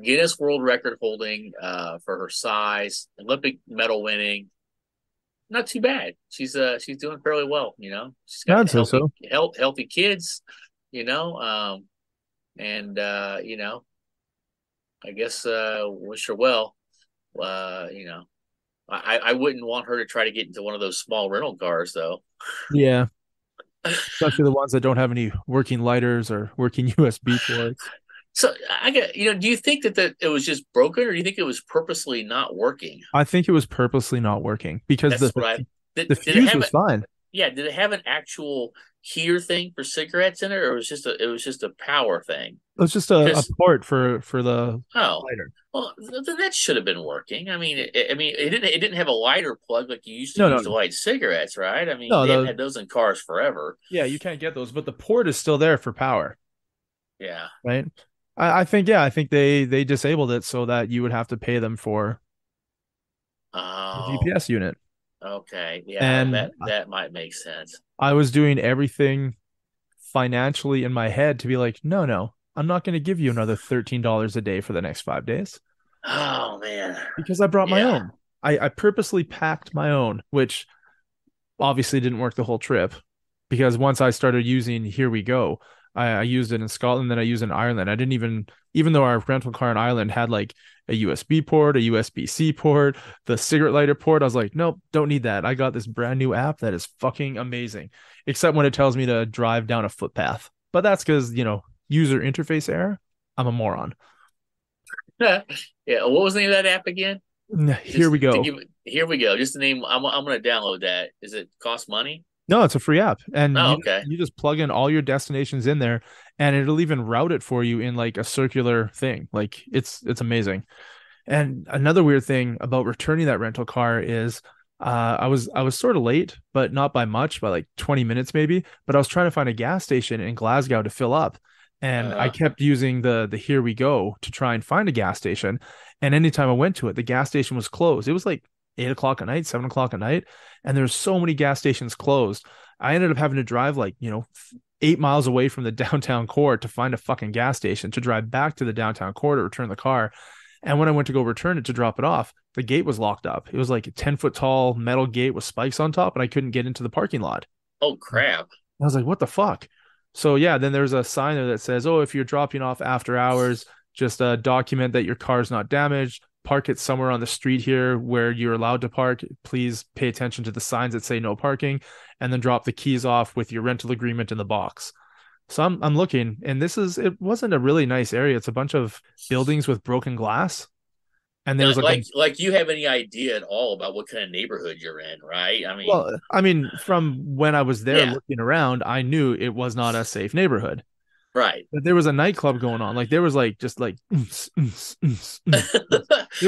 [SPEAKER 3] Guinness World Record holding for her size, Olympic medal winning. Not too bad. She's doing fairly well. She's got
[SPEAKER 2] I'd say so.
[SPEAKER 3] healthy kids. You know, and I guess wish her well. I wouldn't want her to try to get into one of those small rental cars though.
[SPEAKER 2] Yeah. Especially the ones that don't have any working lighters or working USB ports.
[SPEAKER 3] So I get, do you think that it was just broken, or do you think it was purposely not working?
[SPEAKER 2] I think it was purposely not working because
[SPEAKER 3] That's what I
[SPEAKER 2] the
[SPEAKER 3] did. It
[SPEAKER 2] fuse
[SPEAKER 3] have
[SPEAKER 2] was fine.
[SPEAKER 3] yeah, did it have an actual heater thing for cigarettes in it, or it was just a power thing?
[SPEAKER 2] It was just a
[SPEAKER 3] Because
[SPEAKER 2] port for the
[SPEAKER 3] oh,
[SPEAKER 2] lighter.
[SPEAKER 3] well, then that should have been working. I mean, it didn't have a lighter plug like you used to
[SPEAKER 2] No,
[SPEAKER 3] use
[SPEAKER 2] no,
[SPEAKER 3] to
[SPEAKER 2] no.
[SPEAKER 3] light cigarettes, right? I mean,
[SPEAKER 2] No,
[SPEAKER 3] they haven't
[SPEAKER 2] the
[SPEAKER 3] had those in cars forever.
[SPEAKER 2] yeah, you can't get those, but the port is still there for power,
[SPEAKER 3] Yeah.
[SPEAKER 2] right? I think yeah, I think they disabled it so that you would have to pay them for the
[SPEAKER 3] Oh,
[SPEAKER 2] GPS unit.
[SPEAKER 3] okay. Yeah,
[SPEAKER 2] And
[SPEAKER 3] that might make sense.
[SPEAKER 2] I was doing everything financially in my head to be like, no, no, I'm not going to give you another $13 a day for the next 5 days
[SPEAKER 3] Oh man.
[SPEAKER 2] because I brought my
[SPEAKER 3] Yeah.
[SPEAKER 2] own. I purposely packed my own, which obviously didn't work the whole trip because once I started using Here We Go, I used it in Scotland, then I used it in Ireland. I didn't even though our rental car in Ireland had like a USB port, a USB-C port, the cigarette lighter port, I was like, nope, don't need that. I got this brand new app that is fucking amazing, except when it tells me to drive down a footpath. But that's because, user interface error. I'm a moron.
[SPEAKER 3] Yeah. What was the name of that app again?
[SPEAKER 2] Here
[SPEAKER 3] Just
[SPEAKER 2] we
[SPEAKER 3] to
[SPEAKER 2] go.
[SPEAKER 3] give Here we go. Just the name. I'm gonna download that. Is it cost money?
[SPEAKER 2] No, it's a free app, and
[SPEAKER 3] Oh,
[SPEAKER 2] you
[SPEAKER 3] okay.
[SPEAKER 2] you just plug in all your destinations in there, and it'll even route it for you in like a circular thing. Like it's amazing. And another weird thing about returning that rental car is, I was sort of late, but not by much, by like 20 minutes maybe. But I was trying to find a gas station in Glasgow to fill up, and I
[SPEAKER 3] Uh,
[SPEAKER 2] kept using the Here We Go to try and find a gas station. And anytime I went to it, the gas station was closed. It was like 8 o'clock at night, 7 o'clock at night, and there's so many gas stations closed. I ended up having to drive like 8 miles away from the downtown core to find a fucking gas station to drive back to the downtown core to return the car. And when I went to go return it to drop it off, the gate was locked up. It was like a 10-foot tall metal gate with spikes on top, and I couldn't get into the parking lot.
[SPEAKER 3] oh crap.
[SPEAKER 2] I was like, what the fuck? So yeah, then there's a sign there that says, oh, if you're dropping off after hours, just document that your car's not damaged. Park it somewhere on the street here where you're allowed to park. Please pay attention to the signs that say no parking, and then drop the keys off with your rental agreement in the box. So I'm looking, and it wasn't a really nice area. It's a bunch of buildings with broken glass, and there was like a
[SPEAKER 3] Like you have any idea at all about what kind of neighborhood you're in, right? I mean,
[SPEAKER 2] well, I mean, from when I was there
[SPEAKER 3] yeah,
[SPEAKER 2] looking around, I knew it was not a safe neighborhood.
[SPEAKER 3] right.
[SPEAKER 2] But there was a nightclub going on. Like there was like just like there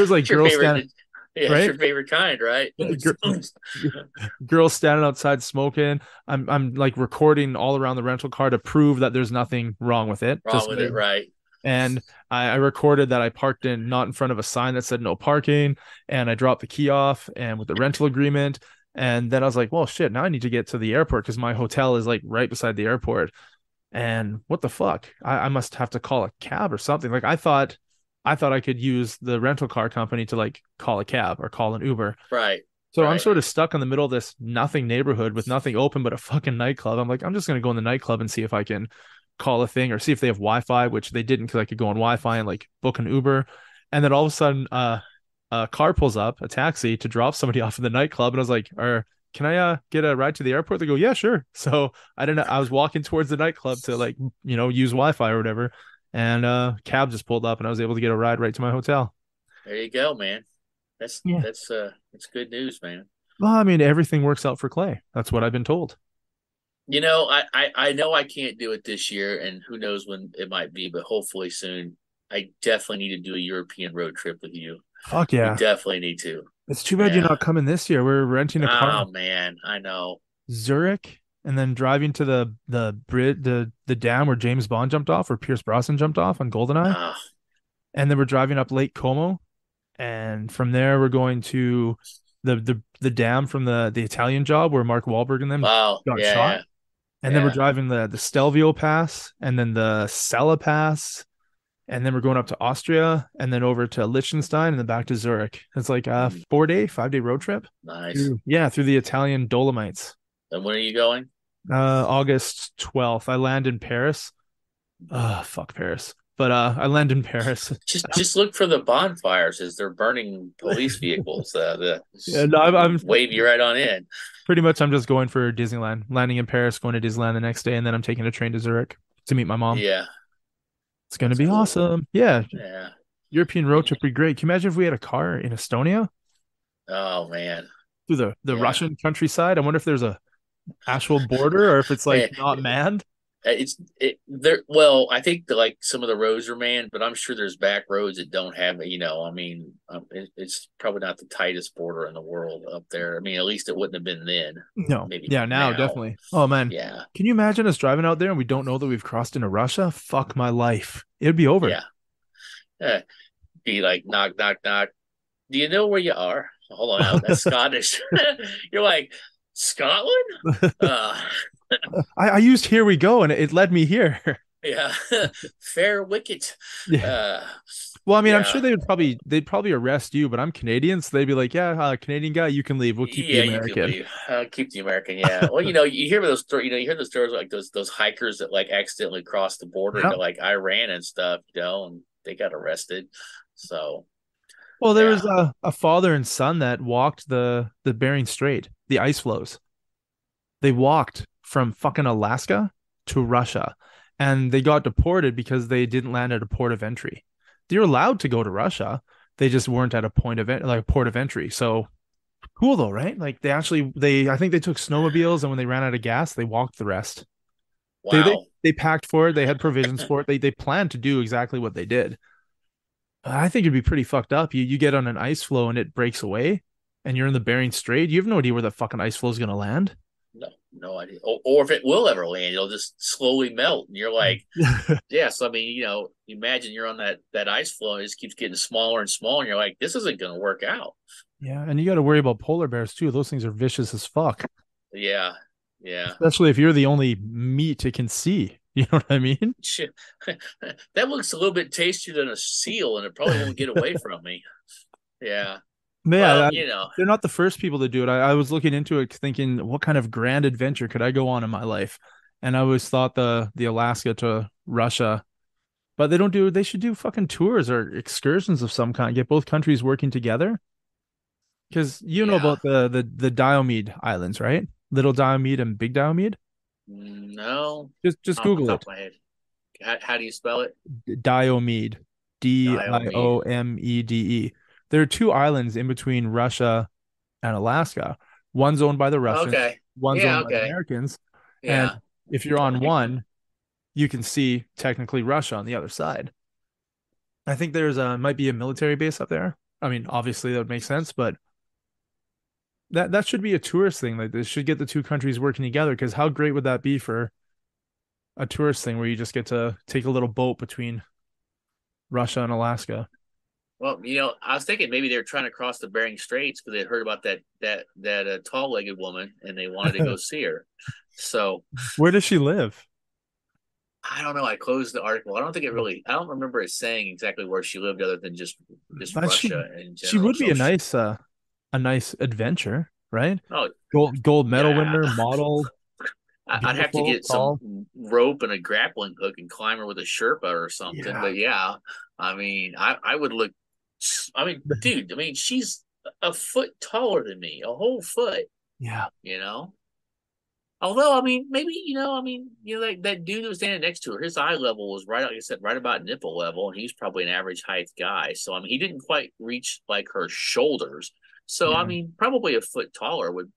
[SPEAKER 2] was like
[SPEAKER 3] It's your
[SPEAKER 2] girls standing
[SPEAKER 3] favorite. Yeah, it's
[SPEAKER 2] right,
[SPEAKER 3] your favorite kind, right?
[SPEAKER 2] girls standing outside smoking. I'm like recording all around the rental car to prove that there's nothing wrong with it.
[SPEAKER 3] Wrong with it, right?
[SPEAKER 2] And I recorded that I parked in not in front of a sign that said no parking, and I dropped the key off and with the rental agreement. And then I was like, well, shit, now I need to get to the airport because my hotel is like right beside the airport. And what the fuck? I must have to call a cab or something. Like I thought I could use the rental car company to like call a cab or call an Uber.
[SPEAKER 3] Right,
[SPEAKER 2] So I'm
[SPEAKER 3] right.
[SPEAKER 2] sort of stuck in the middle of this nothing neighborhood with nothing open but a fucking nightclub. I'm like, I'm just gonna go in the nightclub and see if I can call a thing or see if they have Wi-Fi, which they didn't because I could go on Wi-Fi and like book an Uber. And then all of a sudden, a car pulls up, a taxi to drop somebody off in the nightclub, and I was like, "Or can I get a ride to the airport?" They go, "Yeah, sure." So I didn't. I was walking towards the nightclub to like use Wi-Fi or whatever, and cab just pulled up, and I was able to get a ride right to my hotel.
[SPEAKER 3] There you go, man. That's
[SPEAKER 2] Yeah.
[SPEAKER 3] that's good news, man.
[SPEAKER 2] Well, I mean, everything works out for Clay. That's what I've been told.
[SPEAKER 3] I know I can't do it this year, and who knows when it might be, but hopefully soon. I definitely need to do a European road trip with you.
[SPEAKER 2] Fuck
[SPEAKER 3] We
[SPEAKER 2] yeah.
[SPEAKER 3] definitely need to.
[SPEAKER 2] It's too bad you're
[SPEAKER 3] Yeah.
[SPEAKER 2] not coming this year. We're renting a car
[SPEAKER 3] Oh
[SPEAKER 2] in
[SPEAKER 3] man, I know.
[SPEAKER 2] Zurich and then driving to the bridge, the dam where James Bond jumped off or Pierce Brosnan jumped off on Goldeneye.
[SPEAKER 3] Oh,
[SPEAKER 2] and then we're driving up Lake Como, and from there we're going to the dam from the Italian Job where Mark Wahlberg and them
[SPEAKER 3] Wow.
[SPEAKER 2] got
[SPEAKER 3] Yeah,
[SPEAKER 2] shot.
[SPEAKER 3] yeah,
[SPEAKER 2] And then we're
[SPEAKER 3] yeah.
[SPEAKER 2] driving the Stelvio Pass, and then the Sella Pass, and then we're going up to Austria, and then over to Liechtenstein, and then back to Zurich. It's like a
[SPEAKER 3] Mm,
[SPEAKER 2] 4-day, 5-day road trip
[SPEAKER 3] nice.
[SPEAKER 2] through, yeah, through the Italian Dolomites.
[SPEAKER 3] And when are you going?
[SPEAKER 2] August 12th. I land in Paris. Fuck Paris. But I land in Paris.
[SPEAKER 3] Just look for the bonfires as they're burning police vehicles.
[SPEAKER 2] Yeah, no, I'm
[SPEAKER 3] Wave you right on in.
[SPEAKER 2] pretty much I'm just going for Disneyland, landing in Paris, going to Disneyland the next day, and then I'm taking a train to Zurich to meet my mom.
[SPEAKER 3] Yeah,
[SPEAKER 2] It's gonna
[SPEAKER 3] that's
[SPEAKER 2] be
[SPEAKER 3] cool.
[SPEAKER 2] awesome. Yeah,
[SPEAKER 3] Yeah.
[SPEAKER 2] European road trip would be great. Can you imagine if we had a car in Estonia
[SPEAKER 3] Oh man.
[SPEAKER 2] through the
[SPEAKER 3] Yeah.
[SPEAKER 2] Russian countryside? I wonder if there's a actual border or if it's like
[SPEAKER 3] Eh,
[SPEAKER 2] not manned.
[SPEAKER 3] It's it there. Well, I think that like some of the roads are manned, but I'm sure there's back roads that don't have it. I mean, it's probably not the tightest border in the world up there. I mean, at least it wouldn't have been then.
[SPEAKER 2] No.
[SPEAKER 3] Maybe
[SPEAKER 2] Yeah, now
[SPEAKER 3] now.
[SPEAKER 2] definitely. Oh man.
[SPEAKER 3] Yeah.
[SPEAKER 2] Can you imagine us driving out there and we don't know that we've crossed into Russia? Fuck my life. It'd be over.
[SPEAKER 3] Yeah. Eh, be like knock knock knock. Do you know where you are? Hold on, now that's Scottish. You're like Scotland? Uh,
[SPEAKER 2] I used Here We Go and it led me here.
[SPEAKER 3] yeah, fair wicket.
[SPEAKER 2] Yeah.
[SPEAKER 3] Uh,
[SPEAKER 2] Well, I mean, I'm sure
[SPEAKER 3] yeah,
[SPEAKER 2] they'd probably arrest you, but I'm Canadian, so they'd be like, "Yeah, Canadian guy, you can leave. We'll keep the
[SPEAKER 3] yeah, you can
[SPEAKER 2] American."
[SPEAKER 3] leave. Keep the American. Yeah. Well, you hear those stories. You hear those stories like those hikers that like accidentally crossed the border
[SPEAKER 2] Yeah.
[SPEAKER 3] into like Iran and stuff. And they got arrested. So
[SPEAKER 2] Well, there was
[SPEAKER 3] yeah.
[SPEAKER 2] a father and son that walked the Bering Strait, the ice flows. They walked from fucking Alaska to Russia, and they got deported because they didn't land at a port of entry. They're allowed to go to Russia. They just weren't at a point of like a port of entry. So cool though, right? Like I think they took snowmobiles, and when they ran out of gas, they walked the rest. They they
[SPEAKER 3] Wow.
[SPEAKER 2] they packed for it. They had provisions for it. They planned to do exactly what they did. I think it'd be pretty fucked up. You get on an ice floe and it breaks away, and you're in the Bering Strait. You have no idea where the fucking ice floe is gonna land.
[SPEAKER 3] No, no idea. Or if it will ever land, it'll just slowly melt. And you're like, yeah. So I mean, imagine you're on that ice floe and it just keeps getting smaller and smaller. And you're like, this isn't going to work out.
[SPEAKER 2] Yeah, and you got to worry about polar bears too. Those things are vicious as fuck,
[SPEAKER 3] Yeah, yeah.
[SPEAKER 2] especially if you're the only meat it can see. You know what I mean?
[SPEAKER 3] Shit. That looks a little bit tastier than a seal, and it probably won't get away from me. Yeah.
[SPEAKER 2] Yeah,
[SPEAKER 3] Well,
[SPEAKER 2] they're not the first people to do it. I was looking into it, thinking, what kind of grand adventure could I go on in my life? And I always thought the Alaska to Russia, but they don't do. They should do fucking tours or excursions of some kind. Get both countries working together. Because you know
[SPEAKER 3] yeah.
[SPEAKER 2] about the Diomede Islands, right? Little Diomede and Big Diomede.
[SPEAKER 3] No,
[SPEAKER 2] Just
[SPEAKER 3] off the
[SPEAKER 2] Google
[SPEAKER 3] top
[SPEAKER 2] it.
[SPEAKER 3] of my head. How do you spell it?
[SPEAKER 2] Diomede,
[SPEAKER 3] Diomede.
[SPEAKER 2] Diomede. There are two islands in between Russia and Alaska. One's owned by the Russians,
[SPEAKER 3] Okay.
[SPEAKER 2] one's
[SPEAKER 3] Yeah.
[SPEAKER 2] owned by the
[SPEAKER 3] Okay.
[SPEAKER 2] Americans. And
[SPEAKER 3] Yeah.
[SPEAKER 2] if you're on one, you can see technically Russia on the other side. I think there's might be a military base up there. I mean, obviously that would make sense, but that should be a tourist thing. Like this should get the two countries working together. Because how great would that be for a tourist thing where you just get to take a little boat between Russia and Alaska?
[SPEAKER 3] Well, I was thinking maybe they were trying to cross the Bering Straits because they heard about that tall-legged woman and they wanted to go see her. So
[SPEAKER 2] Where does she live?
[SPEAKER 3] I don't know. I closed the article. I don't remember it saying exactly where she lived other than just
[SPEAKER 2] That
[SPEAKER 3] Russia in
[SPEAKER 2] she
[SPEAKER 3] general.
[SPEAKER 2] would be
[SPEAKER 3] So
[SPEAKER 2] a nice adventure, right?
[SPEAKER 3] oh
[SPEAKER 2] Gold medal
[SPEAKER 3] yeah,
[SPEAKER 2] winner, model,
[SPEAKER 3] I'd have to
[SPEAKER 2] beautiful,
[SPEAKER 3] get
[SPEAKER 2] tall.
[SPEAKER 3] some rope and a grappling hook and climb her with a Sherpa or something.
[SPEAKER 2] Yeah.
[SPEAKER 3] But yeah, I mean, I would look. I mean, dude. I mean, she's a foot taller than me, a whole foot.
[SPEAKER 2] Yeah.
[SPEAKER 3] You know. Although, I mean, maybe that dude that was standing next to her, his eye level was right, like I said, right about nipple level, and he's probably an average height guy. So, I mean, he didn't quite reach like her shoulders. So, I
[SPEAKER 2] Yeah.
[SPEAKER 3] mean, probably a foot taller would,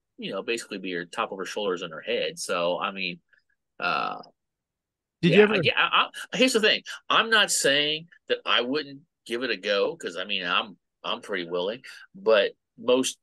[SPEAKER 3] basically be her top of her shoulders and her head. So, I mean, uh,
[SPEAKER 2] Did you
[SPEAKER 3] yeah,
[SPEAKER 2] ever
[SPEAKER 3] yeah. Here's the thing: I'm not saying that I wouldn't give it a go because I mean, I'm pretty willing, but most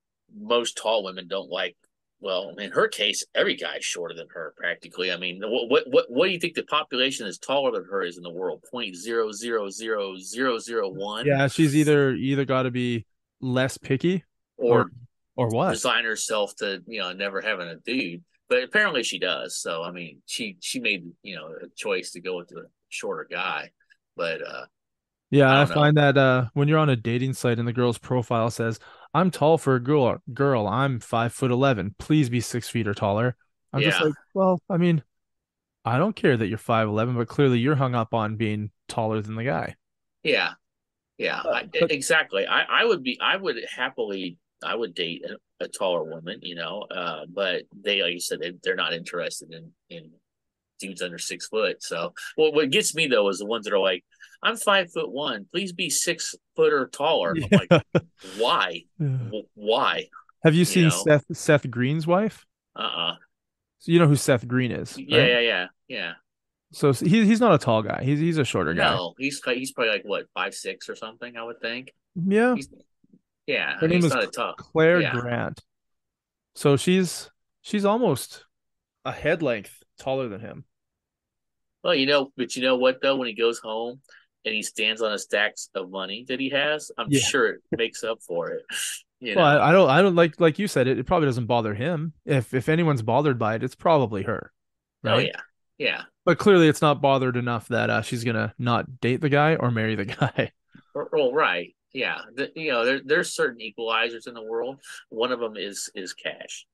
[SPEAKER 3] tall women don't like well, in her case, every guy's shorter than her practically. I mean, what do you think the population is taller than her is in the world? 0.000001,
[SPEAKER 2] Yeah, she's either got to be less picky or
[SPEAKER 3] or
[SPEAKER 2] or what?
[SPEAKER 3] resign herself to never having a dude. But apparently she does. So I mean, she made a choice to go with the shorter guy. But I
[SPEAKER 2] Yeah, I
[SPEAKER 3] don't know.
[SPEAKER 2] find that when you're on a dating site and the girl's profile says, "I'm tall for a girl, I'm 5'11. Please be 6 feet or taller." I'm just
[SPEAKER 3] Yeah,
[SPEAKER 2] like, well, I mean, I don't care that you're 5'11, but clearly you're hung up on being taller than the guy.
[SPEAKER 3] yeah, yeah.
[SPEAKER 2] But
[SPEAKER 3] Exactly. I would date a taller woman, but they, like you said, they're not interested in dudes under 6 foot. So, well, what gets me though is the ones that are like, I'm 5'1, please be 6 foot or taller. I'm like,
[SPEAKER 2] yeah.
[SPEAKER 3] why? Why?
[SPEAKER 2] Have you
[SPEAKER 3] You
[SPEAKER 2] seen
[SPEAKER 3] know?
[SPEAKER 2] Seth Green's wife?
[SPEAKER 3] Uh-uh.
[SPEAKER 2] So you know who Seth Green is,
[SPEAKER 3] Yeah,
[SPEAKER 2] right?
[SPEAKER 3] yeah, yeah, yeah.
[SPEAKER 2] So he's not a tall guy. He's a shorter guy.
[SPEAKER 3] No, he's probably like what, 5'6" or something, I would think.
[SPEAKER 2] Yeah.
[SPEAKER 3] He's Yeah,
[SPEAKER 2] Her name
[SPEAKER 3] he's
[SPEAKER 2] is
[SPEAKER 3] not a tough.
[SPEAKER 2] Claire
[SPEAKER 3] Yeah.
[SPEAKER 2] Grant. So she's almost a head length taller than him.
[SPEAKER 3] Well, but you know what though? When he goes home and he stands on a stacks of money that he has, I'm
[SPEAKER 2] Yeah.
[SPEAKER 3] sure it makes up for it. You
[SPEAKER 2] Well,
[SPEAKER 3] know?
[SPEAKER 2] I don't like you said, it probably doesn't bother him. If anyone's bothered by it, it's probably her,
[SPEAKER 3] Oh
[SPEAKER 2] right?
[SPEAKER 3] yeah, yeah.
[SPEAKER 2] But clearly it's not bothered enough that she's gonna not date the guy or marry the guy.
[SPEAKER 3] Well, right. Yeah. There's certain equalizers in the world. One of them is cash.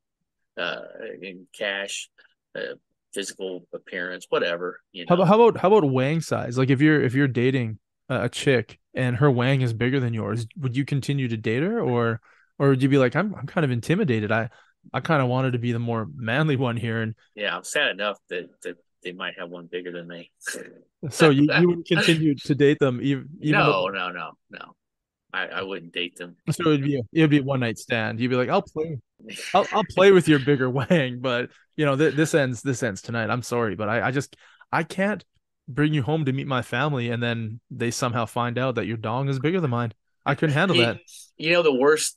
[SPEAKER 3] In cash, uh, physical appearance, whatever.
[SPEAKER 2] How about wang size? Like if you're dating a chick and her wang is bigger than yours, would you continue to date her, or would you be like, I'm kind of intimidated. I kind of wanted to be the more manly one here, and
[SPEAKER 3] Yeah, I'm sad enough that they might have one bigger than me.
[SPEAKER 2] so you wouldn't continue to date them even
[SPEAKER 3] No,
[SPEAKER 2] though.
[SPEAKER 3] no, no, no. I wouldn't date them.
[SPEAKER 2] So it'd be a one night stand. You'd be like, I'll play with your bigger wang, but this ends tonight. I'm sorry, but I can't bring you home to meet my family and then they somehow find out that your dong is bigger than mine. I couldn't handle
[SPEAKER 3] You,
[SPEAKER 2] that.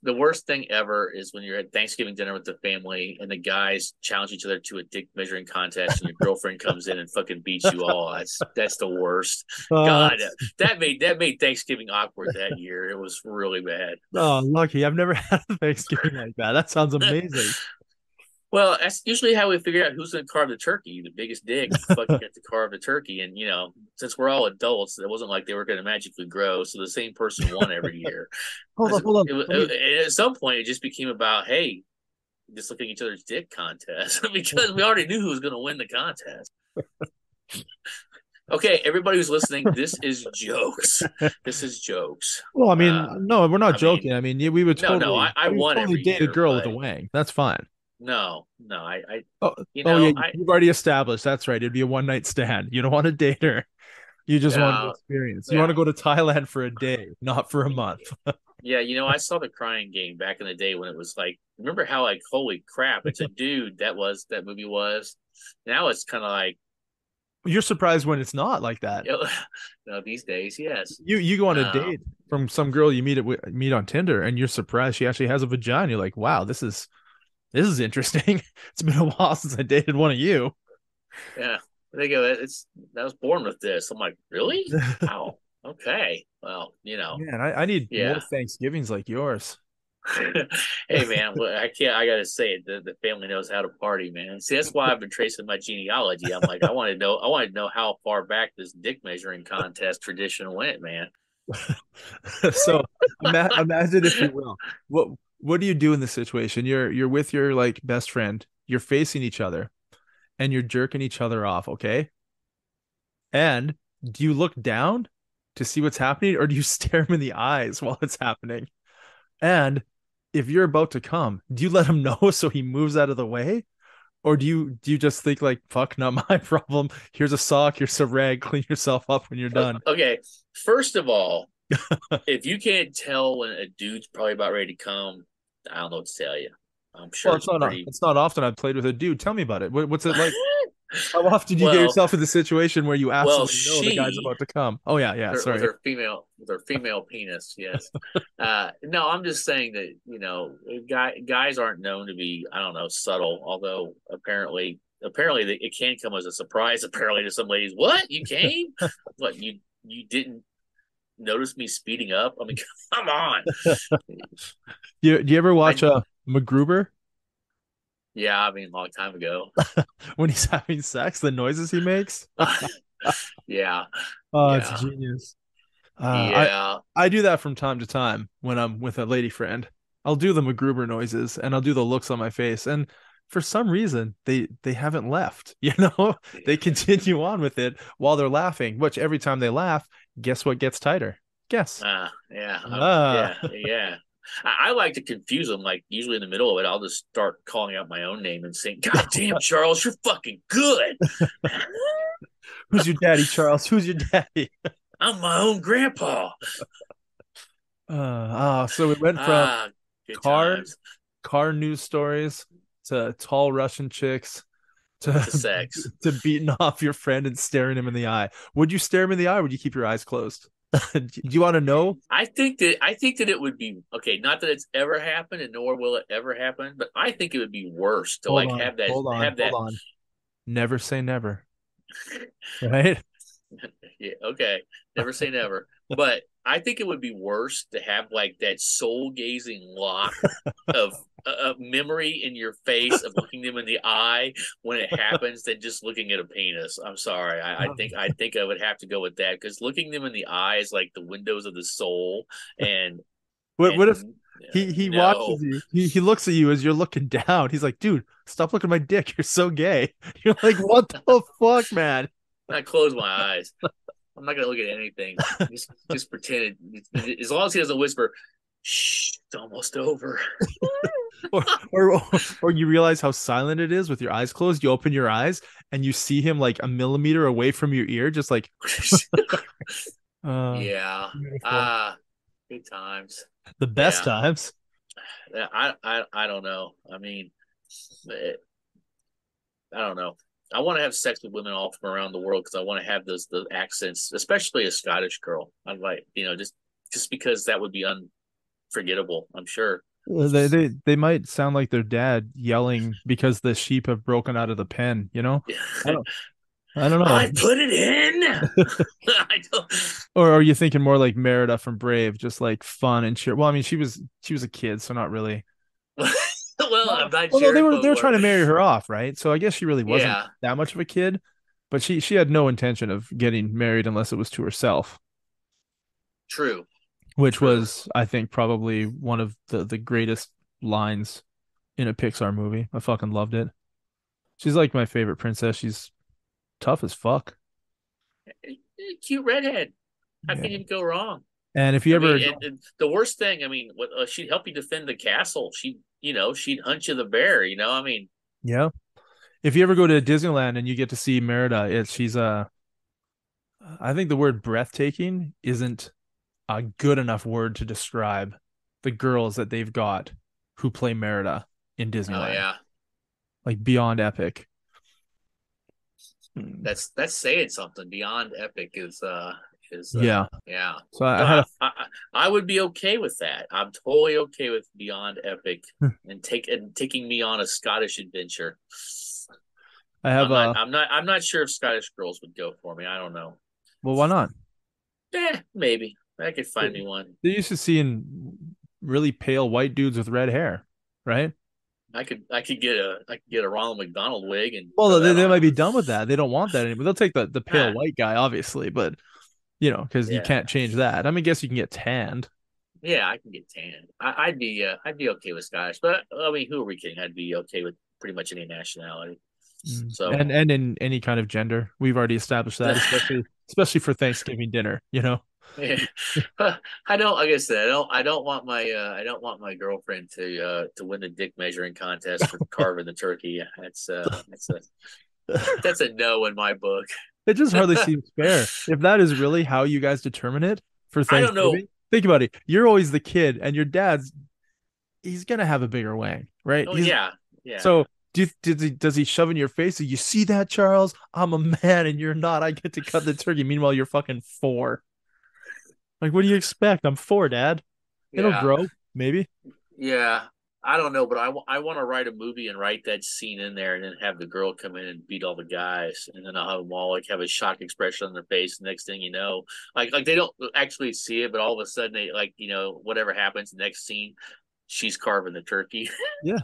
[SPEAKER 3] the worst thing ever is when you're at Thanksgiving dinner with the family and the guys challenge each other to a dick measuring contest and your girlfriend comes in and fucking beats you all. That's the worst.
[SPEAKER 2] Uh,
[SPEAKER 3] God, that made Thanksgiving awkward that year. It was really bad.
[SPEAKER 2] oh, lucky. I've never had a Thanksgiving like that. That sounds amazing.
[SPEAKER 3] Well, that's usually how we figure out who's going to carve the turkey. The biggest dick fucking gets to carve the turkey. And, since we're all adults, it wasn't like they were going to magically grow. So the same person won every year.
[SPEAKER 2] Hold on.
[SPEAKER 3] At some point, it just became about, hey, just looking at each other's dick contest because we already knew who was going to win the contest. Okay, everybody who's listening, this is jokes. This is jokes.
[SPEAKER 2] Well, I mean, no, we're not
[SPEAKER 3] I mean,
[SPEAKER 2] joking. I mean, we would
[SPEAKER 3] no, I
[SPEAKER 2] we would
[SPEAKER 3] won
[SPEAKER 2] totally
[SPEAKER 3] every
[SPEAKER 2] date a
[SPEAKER 3] year,
[SPEAKER 2] girl with
[SPEAKER 3] but
[SPEAKER 2] a wang. That's fine.
[SPEAKER 3] no,
[SPEAKER 2] Oh,
[SPEAKER 3] you
[SPEAKER 2] oh yeah,
[SPEAKER 3] know, I,
[SPEAKER 2] you've already established. That's right. It'd be a one night stand. You don't want to date her. You just want the
[SPEAKER 3] uh,
[SPEAKER 2] experience. You want
[SPEAKER 3] yeah,
[SPEAKER 2] to go to Thailand for a day, not for a month.
[SPEAKER 3] yeah, I saw the Crying Game back in the day when it was like, remember how like, holy crap, it's a dude that movie was. Now it's kind of like,
[SPEAKER 2] You're surprised when it's not like that.
[SPEAKER 3] these days, yes.
[SPEAKER 2] You go on a
[SPEAKER 3] Uh,
[SPEAKER 2] date from some girl you meet on Tinder, and you're surprised she actually has a vagina. You're like, wow, this is interesting. It's been a while since I dated one of you.
[SPEAKER 3] yeah, they go. I was born with this. I'm like, really? Wow. Okay. Well,
[SPEAKER 2] Man, I need more
[SPEAKER 3] yeah.
[SPEAKER 2] Thanksgivings like yours.
[SPEAKER 3] Hey man, well, I can't. I gotta say it. The family knows how to party, man. See, that's why I've been tracing my genealogy. I'm like, I want to know. I want to know how far back this dick measuring contest tradition went, man.
[SPEAKER 2] So imagine if you will. What do you do in this situation? You're with your like best friend. You're facing each other and you're jerking each other off, okay? And do you look down to see what's happening or do you stare him in the eyes while it's happening? And if you're about to come, do you let him know so he moves out of the way? Or do you just think like, fuck, not my problem. Here's a sock, here's a rag, clean yourself up when you're done.
[SPEAKER 3] Okay, first of all, if you can't tell when a dude's probably about ready to come, I don't know what to tell you. I'm
[SPEAKER 2] Well,
[SPEAKER 3] sure it's pretty.
[SPEAKER 2] it's not often I've played with a dude. Tell me about it. What's it like? How often do you get
[SPEAKER 3] Well,
[SPEAKER 2] yourself in the situation where you
[SPEAKER 3] well,
[SPEAKER 2] absolutely know the guy's
[SPEAKER 3] she
[SPEAKER 2] about to come? Oh yeah,
[SPEAKER 3] with
[SPEAKER 2] yeah.
[SPEAKER 3] her with
[SPEAKER 2] Sorry.
[SPEAKER 3] her female with her female penis. Yes. No, I'm just saying that guys aren't known to be, I don't know, subtle. Although apparently it can come as a surprise. Apparently to some ladies, what, you came? What, you didn't notice me speeding up? I mean, come on.
[SPEAKER 2] Do you ever watch
[SPEAKER 3] I
[SPEAKER 2] MacGruber
[SPEAKER 3] Yeah, I mean, a long time ago.
[SPEAKER 2] when he's having sex? The noises he makes.
[SPEAKER 3] Yeah,
[SPEAKER 2] Oh, it's
[SPEAKER 3] yeah,
[SPEAKER 2] genius.
[SPEAKER 3] yeah.
[SPEAKER 2] I do that from time to time when I'm with a lady friend. I'll do the MacGruber noises and I'll do the looks on my face, and for some reason they haven't left. They continue on with it while they're laughing. Which every time they laugh, guess what gets tighter? Guess.
[SPEAKER 3] Yeah,
[SPEAKER 2] Ah.
[SPEAKER 3] yeah, yeah. I like to confuse them. Like usually in the middle of it, I'll just start calling out my own name and saying, "God damn, Charles, you're fucking good."
[SPEAKER 2] Who's your daddy, Charles? Who's your daddy?
[SPEAKER 3] I'm my own grandpa.
[SPEAKER 2] So we went from
[SPEAKER 3] Ah, good
[SPEAKER 2] car
[SPEAKER 3] times.
[SPEAKER 2] car news stories to tall Russian chicks to
[SPEAKER 3] To sex.
[SPEAKER 2] to beating off your friend and staring him in the eye. Would you stare him in the eye or would you keep your eyes closed? Do you want to know?
[SPEAKER 3] I think that it would be okay. Not that it's ever happened, and nor will it ever happen. But I think it would be worse to
[SPEAKER 2] Hold
[SPEAKER 3] like
[SPEAKER 2] on,
[SPEAKER 3] have that
[SPEAKER 2] hold on,
[SPEAKER 3] have
[SPEAKER 2] hold
[SPEAKER 3] that.
[SPEAKER 2] on. Never say never, right?
[SPEAKER 3] Yeah, okay. Never say never. But I think it would be worse to have like that soul gazing lock of memory in your face of looking them in the eye when it happens than just looking at a penis. I'm sorry. I think I would have to go with that because looking them in the eye is like the windows of the soul, and
[SPEAKER 2] What if
[SPEAKER 3] and
[SPEAKER 2] he
[SPEAKER 3] no.
[SPEAKER 2] watches you? He looks at you as you're looking down. He's like, dude, stop looking at my dick. You're so gay. You're like, what the fuck, man?
[SPEAKER 3] I close my eyes. I'm not gonna look at anything. Just pretend it, as long as he doesn't whisper, "Shh, it's almost over."
[SPEAKER 2] or, or or you realize how silent it is with your eyes closed. You open your eyes and you see him like a millimeter away from your ear, just like uh
[SPEAKER 3] Yeah.
[SPEAKER 2] beautiful.
[SPEAKER 3] Ah, good times.
[SPEAKER 2] The best
[SPEAKER 3] Yeah.
[SPEAKER 2] times.
[SPEAKER 3] I don't know. I mean, I don't know. I want to have sex with women all from around the world because I want to have those the accents, especially a Scottish girl. I'd like, just because that would be unforgettable. I'm sure.
[SPEAKER 2] They might sound like their dad yelling because the sheep have broken out of the pen, you know? I don't I don't know.
[SPEAKER 3] I put it in. I don't.
[SPEAKER 2] Or are you thinking more like Merida from Brave, just like fun and cheer? Well, I mean, she was a kid, so not really.
[SPEAKER 3] Well, I'm not
[SPEAKER 2] Well, no,
[SPEAKER 3] sure,
[SPEAKER 2] they
[SPEAKER 3] but
[SPEAKER 2] were trying to marry her off, right? So I guess she really wasn't
[SPEAKER 3] yeah,
[SPEAKER 2] that much of a kid, but she had no intention of getting married unless it was to herself,
[SPEAKER 3] true,
[SPEAKER 2] which
[SPEAKER 3] true.
[SPEAKER 2] was, I think, probably one of the greatest lines in a Pixar movie. I fucking loved it. She's like my favorite princess. She's tough as fuck.
[SPEAKER 3] Cute redhead. How
[SPEAKER 2] Yeah.
[SPEAKER 3] can you go wrong?
[SPEAKER 2] And if you
[SPEAKER 3] I
[SPEAKER 2] ever,
[SPEAKER 3] mean, and the worst thing, I mean, she'd help you defend the castle. She'd hunt you the bear. I mean,
[SPEAKER 2] yeah, if you ever go to Disneyland and you get to see Merida, she's I think the word breathtaking isn't a good enough word to describe the girls that they've got who play Merida in
[SPEAKER 3] oh
[SPEAKER 2] Disneyland.
[SPEAKER 3] yeah,
[SPEAKER 2] Like beyond epic.
[SPEAKER 3] that's saying something. Beyond epic is
[SPEAKER 2] Yeah.
[SPEAKER 3] yeah.
[SPEAKER 2] So
[SPEAKER 3] No,
[SPEAKER 2] I had
[SPEAKER 3] I would be okay with that. I'm totally okay with beyond epic
[SPEAKER 2] a
[SPEAKER 3] and taking me on a Scottish adventure.
[SPEAKER 2] I have
[SPEAKER 3] I'm not
[SPEAKER 2] a
[SPEAKER 3] I'm not I'm not sure if Scottish girls would go for me. I don't know.
[SPEAKER 2] well, why not?
[SPEAKER 3] Maybe I could find me one.
[SPEAKER 2] They're used to seeing really pale white dudes with red hair, right?
[SPEAKER 3] I could get a Ronald McDonald wig and
[SPEAKER 2] Well,
[SPEAKER 3] throw that
[SPEAKER 2] they
[SPEAKER 3] on.
[SPEAKER 2] might be done with that. They don't want that anymore. They'll take the pale
[SPEAKER 3] Ah,
[SPEAKER 2] white guy, obviously, but because you
[SPEAKER 3] yeah,
[SPEAKER 2] can't change that. I mean, guess you can get tanned.
[SPEAKER 3] yeah, I can get tan. I'd be okay with Scottish, but I mean, who are we kidding? I'd be okay with pretty much any nationality. So,
[SPEAKER 2] And in any kind of gender. We've already established that, especially for Thanksgiving dinner.
[SPEAKER 3] yeah. I don't. Like I said, I don't want my girlfriend to win the dick measuring contest for carving the turkey. That's a no in my book.
[SPEAKER 2] It just hardly seems fair. If that is really how you guys determine it for
[SPEAKER 3] I don't know.
[SPEAKER 2] Thanksgiving, think about it. You're always the kid, and your he's gonna have a bigger wang, right?
[SPEAKER 3] Oh
[SPEAKER 2] He's
[SPEAKER 3] yeah, yeah,
[SPEAKER 2] so Does he shove in your face? You see that, Charles? I'm a man and you're not. I get to cut the turkey. Meanwhile, you're fucking 4. Like, what do you expect? I'm 4, Dad. It'll
[SPEAKER 3] Yeah.
[SPEAKER 2] grow, maybe.
[SPEAKER 3] Yeah. I don't know, but I want to write a movie and write that scene in there and then have the girl come in and beat all the guys. And then I'll have them all like have a shocked expression on their face. The next thing you know, like they don't actually see it, but all of a sudden they like, whatever happens, the next scene, she's carving the turkey.
[SPEAKER 2] Yeah,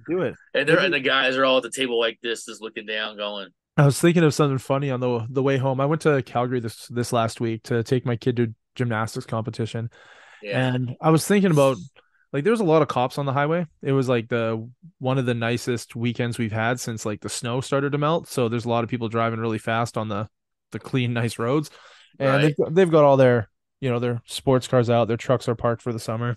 [SPEAKER 2] do it.
[SPEAKER 3] And the guys are all at the table like this, just looking down, going,
[SPEAKER 2] I was thinking of something funny on the way home. I went to Calgary this last week to take my kid to gymnastics competition,
[SPEAKER 3] yeah,
[SPEAKER 2] and I was thinking about like there was a lot of cops on the highway. It was like the one of the nicest weekends we've had since like the snow started to melt. So there's a lot of people driving really fast on the clean, nice roads, and
[SPEAKER 3] right.
[SPEAKER 2] they've got all their sports cars out. Their trucks are parked for the summer.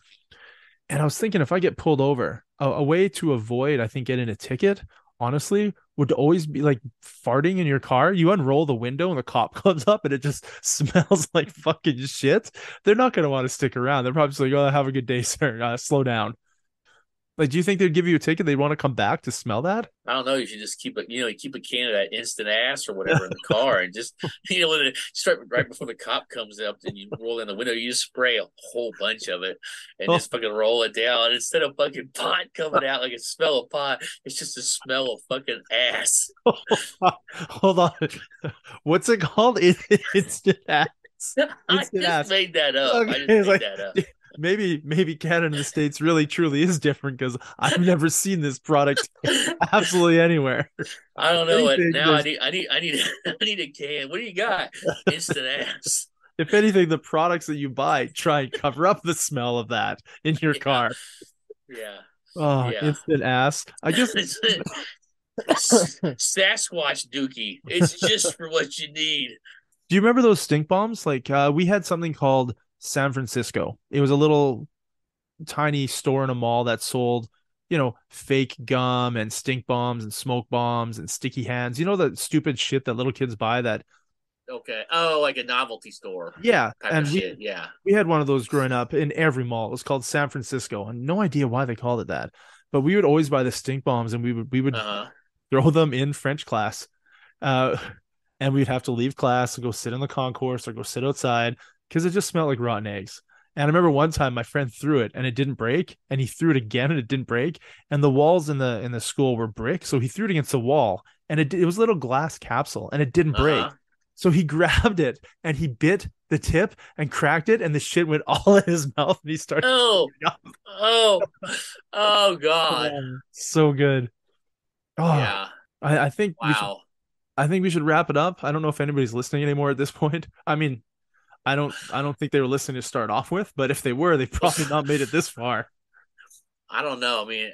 [SPEAKER 2] And I was thinking if I get pulled over, a way to avoid, I think, getting a ticket, honestly, would always be like farting in your car. You unroll the window and the cop comes up and it just smells like fucking shit. They're not going to want to stick around. They're probably just like, oh, have a good day, sir. Slow down. Like, do you think they'd give you a ticket? They'd want to come back to smell that?
[SPEAKER 3] I don't know. You should just keep a can of that instant ass or whatever in the car, and just when it start right before the cop comes up, and you roll in the window, you just spray a whole bunch of it, and just fucking roll it down. And instead of fucking pot coming out like a smell of pot, it's just a smell of fucking ass.
[SPEAKER 2] Hold on. What's it called? Instant ass.
[SPEAKER 3] I
[SPEAKER 2] Instant
[SPEAKER 3] just
[SPEAKER 2] ass.
[SPEAKER 3] made that up.
[SPEAKER 2] Okay,
[SPEAKER 3] I just
[SPEAKER 2] it's
[SPEAKER 3] made
[SPEAKER 2] like
[SPEAKER 3] that up.
[SPEAKER 2] maybe Canada and the States really truly is different because I've never seen this product absolutely anywhere.
[SPEAKER 3] I don't
[SPEAKER 2] If
[SPEAKER 3] know it.
[SPEAKER 2] anything,
[SPEAKER 3] Now I need I need a can. What do you got? Instant ass.
[SPEAKER 2] if anything, the products that you buy try and cover up the smell of that in your
[SPEAKER 3] Yeah,
[SPEAKER 2] car.
[SPEAKER 3] yeah,
[SPEAKER 2] Oh,
[SPEAKER 3] yeah.
[SPEAKER 2] instant ass. I guess
[SPEAKER 3] Sasquatch Dookie. It's just for what you need.
[SPEAKER 2] do you remember those stink bombs? Like we had something called San Francisco. It was a little tiny store in a mall that sold, fake gum and stink bombs and smoke bombs and sticky hands. You know the stupid shit that little kids buy that
[SPEAKER 3] Okay. Oh, like a novelty store
[SPEAKER 2] yeah,
[SPEAKER 3] type of
[SPEAKER 2] and
[SPEAKER 3] shit. Yeah.
[SPEAKER 2] we had one of those growing up in every mall. It was called San Francisco, and no idea why they called it that. But we would always buy the stink bombs, and we would
[SPEAKER 3] Uh huh.
[SPEAKER 2] throw them in French class, uh, and we'd have to leave class and go sit in the concourse or go sit outside because it just smelled like rotten eggs. And I remember one time my friend threw it and it didn't break, and he threw it again and it didn't break. And the walls in the school were brick, so he threw it against the wall, and it was a little glass capsule and it didn't
[SPEAKER 3] Uh
[SPEAKER 2] break.
[SPEAKER 3] huh.
[SPEAKER 2] So he grabbed it and he bit the tip and cracked it, and the shit went all in his mouth, and he started
[SPEAKER 3] Oh.
[SPEAKER 2] throwing up.
[SPEAKER 3] Oh. Oh God.
[SPEAKER 2] Oh, so good. Oh,
[SPEAKER 3] Yeah.
[SPEAKER 2] I think we should
[SPEAKER 3] Wow.
[SPEAKER 2] wrap it up. I don't know if anybody's listening anymore at this point. I mean, I don't think they were listening to start off with, but if they were, they probably not made it this far.
[SPEAKER 3] I don't know. I mean,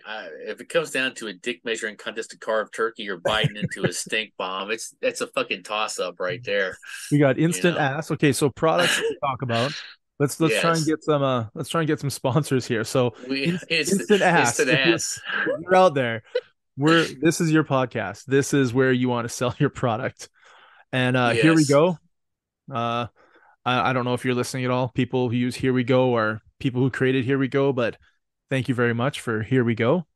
[SPEAKER 3] if it comes down to a dick measuring contest to carve turkey or biting into a stink bomb, that's a fucking toss up right there.
[SPEAKER 2] We got
[SPEAKER 3] You
[SPEAKER 2] instant
[SPEAKER 3] know.
[SPEAKER 2] ass. Okay, so products to talk about. Let's try and
[SPEAKER 3] Yes.
[SPEAKER 2] get some sponsors here. So
[SPEAKER 3] It's
[SPEAKER 2] instant ass.
[SPEAKER 3] an ass.
[SPEAKER 2] If you're out there, this is your podcast. This is where you want to sell your product. And here we
[SPEAKER 3] Yes.
[SPEAKER 2] go. Uh I don't know if you're listening at all. People who use Here We Go or people who created Here We Go, but thank you very much for Here We Go.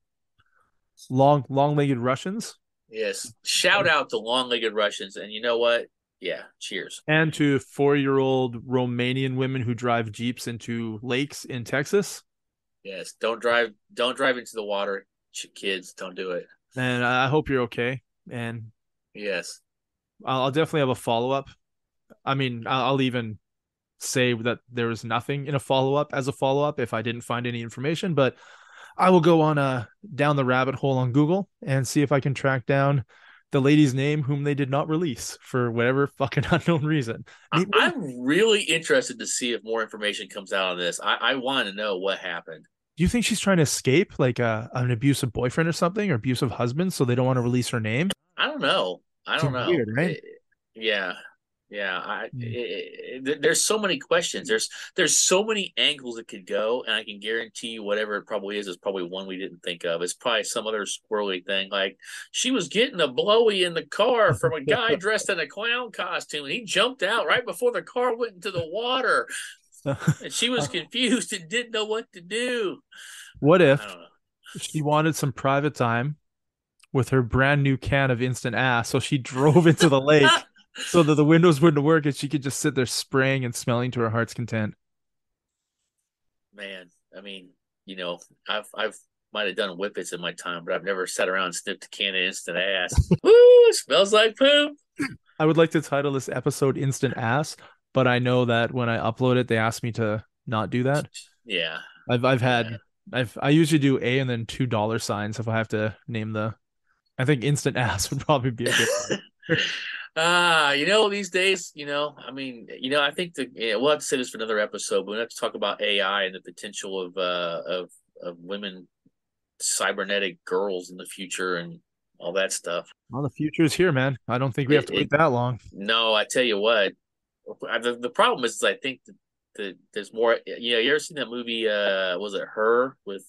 [SPEAKER 2] Long-legged Russians.
[SPEAKER 3] Yes. Shout out to long-legged Russians, and you know what? Yeah. Cheers.
[SPEAKER 2] And to 4-year-old Romanian women who drive Jeeps into lakes in Texas.
[SPEAKER 3] Yes. Don't drive. Don't drive into the water, kids. Don't do it.
[SPEAKER 2] And I hope you're okay. And
[SPEAKER 3] Yes.
[SPEAKER 2] I'll definitely have a follow-up. I mean, I'll even say that there was nothing in a follow-up as a follow-up if I didn't find any information, but I will go on down the rabbit hole on Google and see if I can track down the lady's name whom they did not release for whatever fucking unknown reason.
[SPEAKER 3] I'm really interested to see if more information comes out on this. I want to know what happened.
[SPEAKER 2] Do you think she's trying to escape like an abusive boyfriend or something, or abusive husband, so they don't want to release her name?
[SPEAKER 3] I don't know. I don't
[SPEAKER 2] Seems
[SPEAKER 3] know.
[SPEAKER 2] weird, right?
[SPEAKER 3] Yeah. Yeah, there's so many questions. There's so many angles it could go, and I can guarantee you, whatever it probably is probably one we didn't think of. It's probably some other squirrely thing, like she was getting a blowy in the car from a guy dressed in a clown costume, and he jumped out right before the car went into the water, and she was confused and didn't know what to do.
[SPEAKER 2] What
[SPEAKER 3] I
[SPEAKER 2] if
[SPEAKER 3] don't know.
[SPEAKER 2] She wanted some private time with her brand new can of instant ass. So she drove into the lake so that the windows wouldn't work and she could just sit there spraying and smelling to her heart's content.
[SPEAKER 3] Man, I mean, I've might have done whippets in my time, but I've never sat around and sniffed a can of instant ass. Woo, it smells like poop.
[SPEAKER 2] I would like to title this episode Instant Ass, but I know that when I upload it, they ask me to not do that.
[SPEAKER 3] Yeah.
[SPEAKER 2] I've
[SPEAKER 3] Yeah.
[SPEAKER 2] had I usually do A and then $2 if I have to name the. I think Instant Ass would probably be a good one.
[SPEAKER 3] These days, I mean, I think we'll have to say this for another episode, but we have to talk about AI and the potential of women cybernetic girls in the future and all that stuff.
[SPEAKER 2] Well, the future is here, man. I don't think we have to wait that long.
[SPEAKER 3] No, I tell you what, the problem is I think that there's more. You ever seen that movie? Was it Her with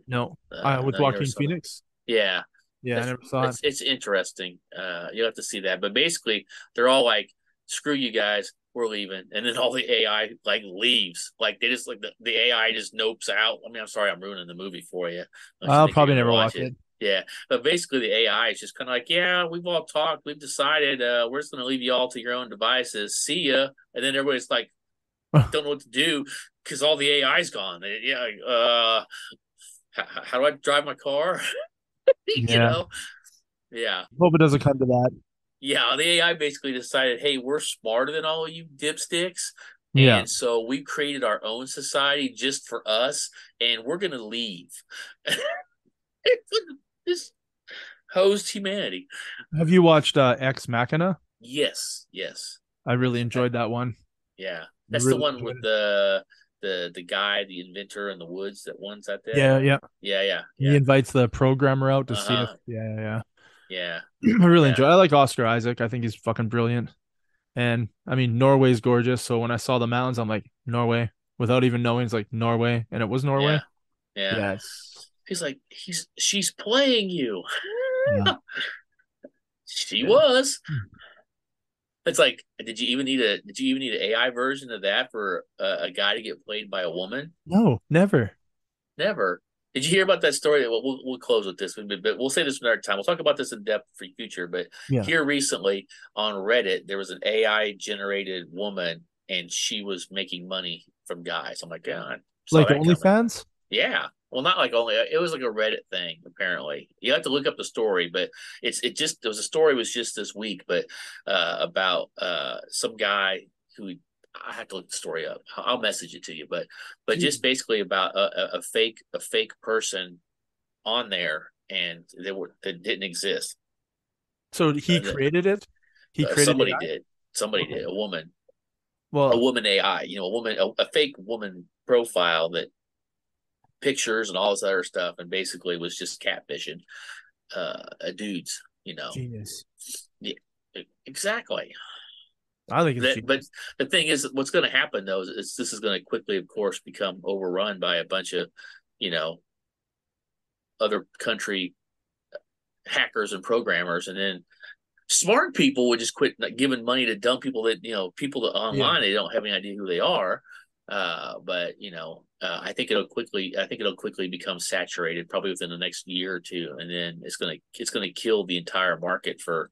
[SPEAKER 2] No, with
[SPEAKER 3] no,
[SPEAKER 2] Joaquin Phoenix.
[SPEAKER 3] Yeah,
[SPEAKER 2] I never saw it.
[SPEAKER 3] It's interesting. You'll have to see that. But basically, they're all like, "Screw you guys, we're leaving," and then all the AI like leaves. Like they just like the AI just nopes out. I mean, I'm sorry, I'm ruining the movie for you.
[SPEAKER 2] I'll probably never watch it.
[SPEAKER 3] Yeah, but basically the AI is just kind of like, yeah, we've all talked, we've decided, we're just going to leave you all to your own devices. See ya. And then everybody's like, don't know what to do because all the AI's gone. How do I drive my car?
[SPEAKER 2] Yeah.
[SPEAKER 3] Yeah.
[SPEAKER 2] Hope it doesn't come to that.
[SPEAKER 3] Yeah, the AI basically decided, hey, we're smarter than all of you dipsticks.
[SPEAKER 2] Yeah.
[SPEAKER 3] And so we created our own society just for us, and we're going to leave. Just hosed humanity.
[SPEAKER 2] Have you watched Ex Machina?
[SPEAKER 3] Yes.
[SPEAKER 2] I really enjoyed that one.
[SPEAKER 3] Yeah, that's really the one with the guy, the inventor in the woods. That one's out there. Yeah.
[SPEAKER 2] He invites the programmer out to see if. Yeah. I really enjoy. I like Oscar Isaac. I think he's fucking brilliant. And I mean, Norway's gorgeous. So when I saw the mountains, I'm like, Norway, without even knowing, it's like Norway, and it was Norway.
[SPEAKER 3] Yeah.
[SPEAKER 2] Yes.
[SPEAKER 3] He's like, she's playing you.
[SPEAKER 2] Yeah.
[SPEAKER 3] She was. It's like, did you even need an AI version of that for a guy to get played by a woman?
[SPEAKER 2] No, never.
[SPEAKER 3] Did you hear about that story? We'll close with this, but we'll say this another time. We'll talk about this in depth for future. But here recently on Reddit, there was an AI generated woman, and she was making money from guys. I'm like, God,
[SPEAKER 2] like OnlyFans?
[SPEAKER 3] Yeah. Well, not like only, it was like a Reddit thing, apparently. You have to look up the story, but there was a story was just this week, but about some guy who, I have to look the story up. I'll message it to you, but just basically about a fake person on there, and that didn't exist.
[SPEAKER 2] So he created it?
[SPEAKER 3] Somebody did. A woman. Well, a woman AI, a fake woman profile that pictures and all this other stuff, and basically was just catfishing dudes,
[SPEAKER 2] Genius.
[SPEAKER 3] Yeah, exactly.
[SPEAKER 2] I think it's
[SPEAKER 3] but the thing is, what's going to happen though is this is going to quickly, of course, become overrun by a bunch of other country hackers and programmers, and then smart people would just quit giving money to dumb people that people that online they don't have any idea who they are. But I think it'll quickly become saturated, probably within the next year or two, and then it's gonna kill the entire market for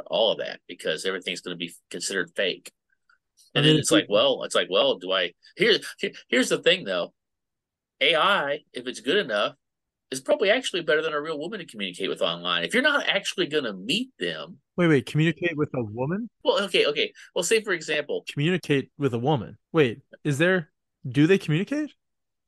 [SPEAKER 3] all of that, because everything's gonna be considered fake. And then it's like, do I? Here's the thing though, AI, if it's good enough, is probably actually better than a real woman to communicate with online. If you're not actually gonna meet them.
[SPEAKER 2] Wait, communicate with a woman?
[SPEAKER 3] Well, okay. Well, say for example,
[SPEAKER 2] communicate with a woman. Wait, do they communicate?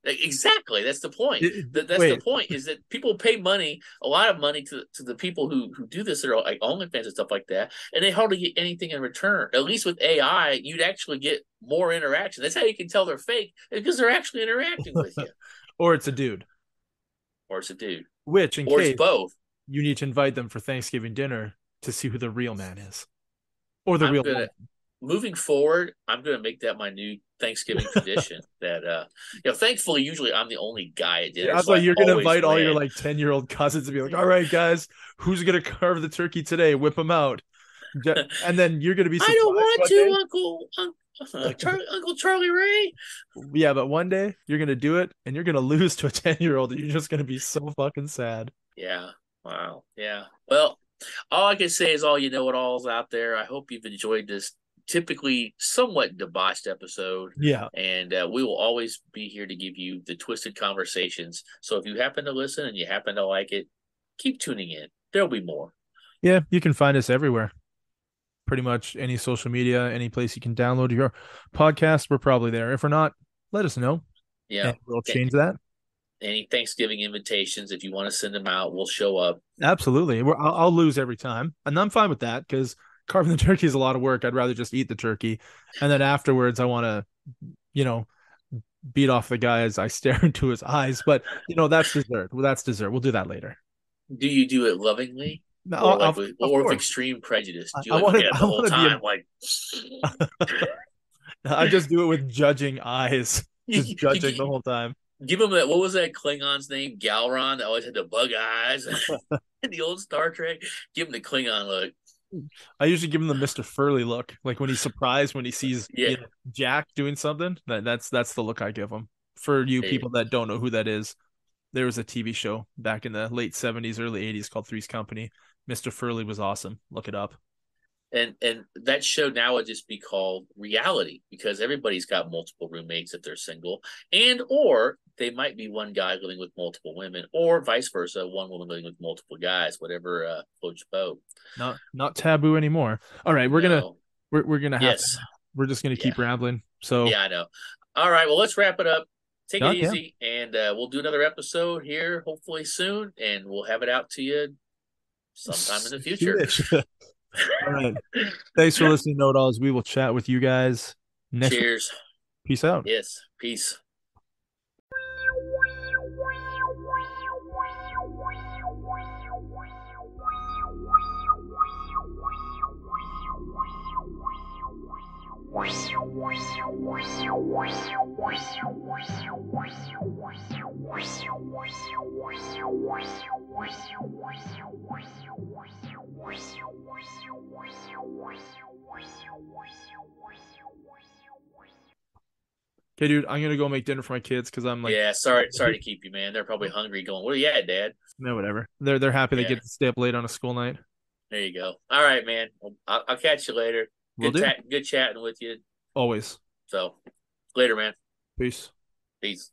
[SPEAKER 3] Exactly. That's the point. The point is that people pay a lot of money to the people who do this. They're like OnlyFans and stuff like that, and they hardly get anything in return. At least with AI, you'd actually get more interaction. That's how you can tell they're fake, because they're actually interacting with you.
[SPEAKER 2] Or it's a dude. Which,
[SPEAKER 3] it's both.
[SPEAKER 2] You need to invite them for Thanksgiving dinner to see who the real man is, or the real woman.
[SPEAKER 3] Moving forward, I'm going to make that my new Thanksgiving tradition. That thankfully, usually I'm the only guy at dinner.
[SPEAKER 2] I was like, you're going to invite all your 10-year-old cousins and be like, all right, guys, who's going to carve the turkey today? Whip them out. And then you're going to be surprised.
[SPEAKER 3] I don't want to, Uncle Charlie Ray.
[SPEAKER 2] Yeah, but one day you're gonna do it, and you're gonna lose to a 10-year-old, and you're just gonna be so fucking sad.
[SPEAKER 3] Yeah. Wow. Yeah. Well, all I can say is all you know it all's out there. I hope you've enjoyed this typically somewhat debauched episode.
[SPEAKER 2] Yeah,
[SPEAKER 3] And we will always be here to give you the twisted conversations. So if you happen to listen and you happen to like it, keep tuning in. There'll be more.
[SPEAKER 2] yeah, you can find us everywhere. Pretty much any social media, any place you can download your podcast, we're probably there. If we're not, let us know,
[SPEAKER 3] Yeah.
[SPEAKER 2] and we'll change that.
[SPEAKER 3] Any Thanksgiving invitations, if you want to send them out, we'll show up.
[SPEAKER 2] Absolutely. I'll lose every time, and I'm fine with that because carving the turkey is a lot of work. I'd rather just eat the turkey, and then afterwards, I want to, you know, beat off the guy as I stare into his eyes. But that's dessert. Well, that's dessert. We'll do that later.
[SPEAKER 3] Do you do it lovingly?
[SPEAKER 2] No,
[SPEAKER 3] Or like with extreme prejudice? Do you
[SPEAKER 2] I want
[SPEAKER 3] look at it the whole time? Like
[SPEAKER 2] I just do it with judging eyes, just judging the whole time.
[SPEAKER 3] Give him that. What was that Klingon's name? Galron that always had the bug eyes in the old Star Trek. Give him the Klingon look.
[SPEAKER 2] I usually give him the Mr. Furley look, like when he's surprised when he sees Jack doing something. That's the look I give him. For you people that don't know who that is, there was a TV show back in the late 70s, early 80s called Three's Company. Mr. Furley was awesome. Look it up.
[SPEAKER 3] And that show now would just be called reality because everybody's got multiple roommates if they're single, or they might be one guy living with multiple women, or vice versa, one woman living with multiple guys. Whatever floats your boat.
[SPEAKER 2] Not taboo anymore. All right, we're gonna have to, we're just gonna keep rambling. So
[SPEAKER 3] yeah, I know. All right, well let's wrap it up. Take it easy, and we'll do another episode here hopefully soon, and we'll have it out to you sometime in the future.
[SPEAKER 2] All right. Thanks for listening, Knowitalls. We will chat with you guys next
[SPEAKER 3] Cheers.
[SPEAKER 2] week. Peace out.
[SPEAKER 3] Yes. Peace.
[SPEAKER 2] Okay, dude, I'm gonna go make dinner for my kids because I'm like,
[SPEAKER 3] sorry to keep you, man. They're probably hungry. Going, where you at, Dad?
[SPEAKER 2] No, whatever. They're happy they get to stay up late on a school night.
[SPEAKER 3] There you go. All right, man. I'll catch you later. Good chatting with you.
[SPEAKER 2] Always.
[SPEAKER 3] So, later, man.
[SPEAKER 2] Peace.
[SPEAKER 3] Peace.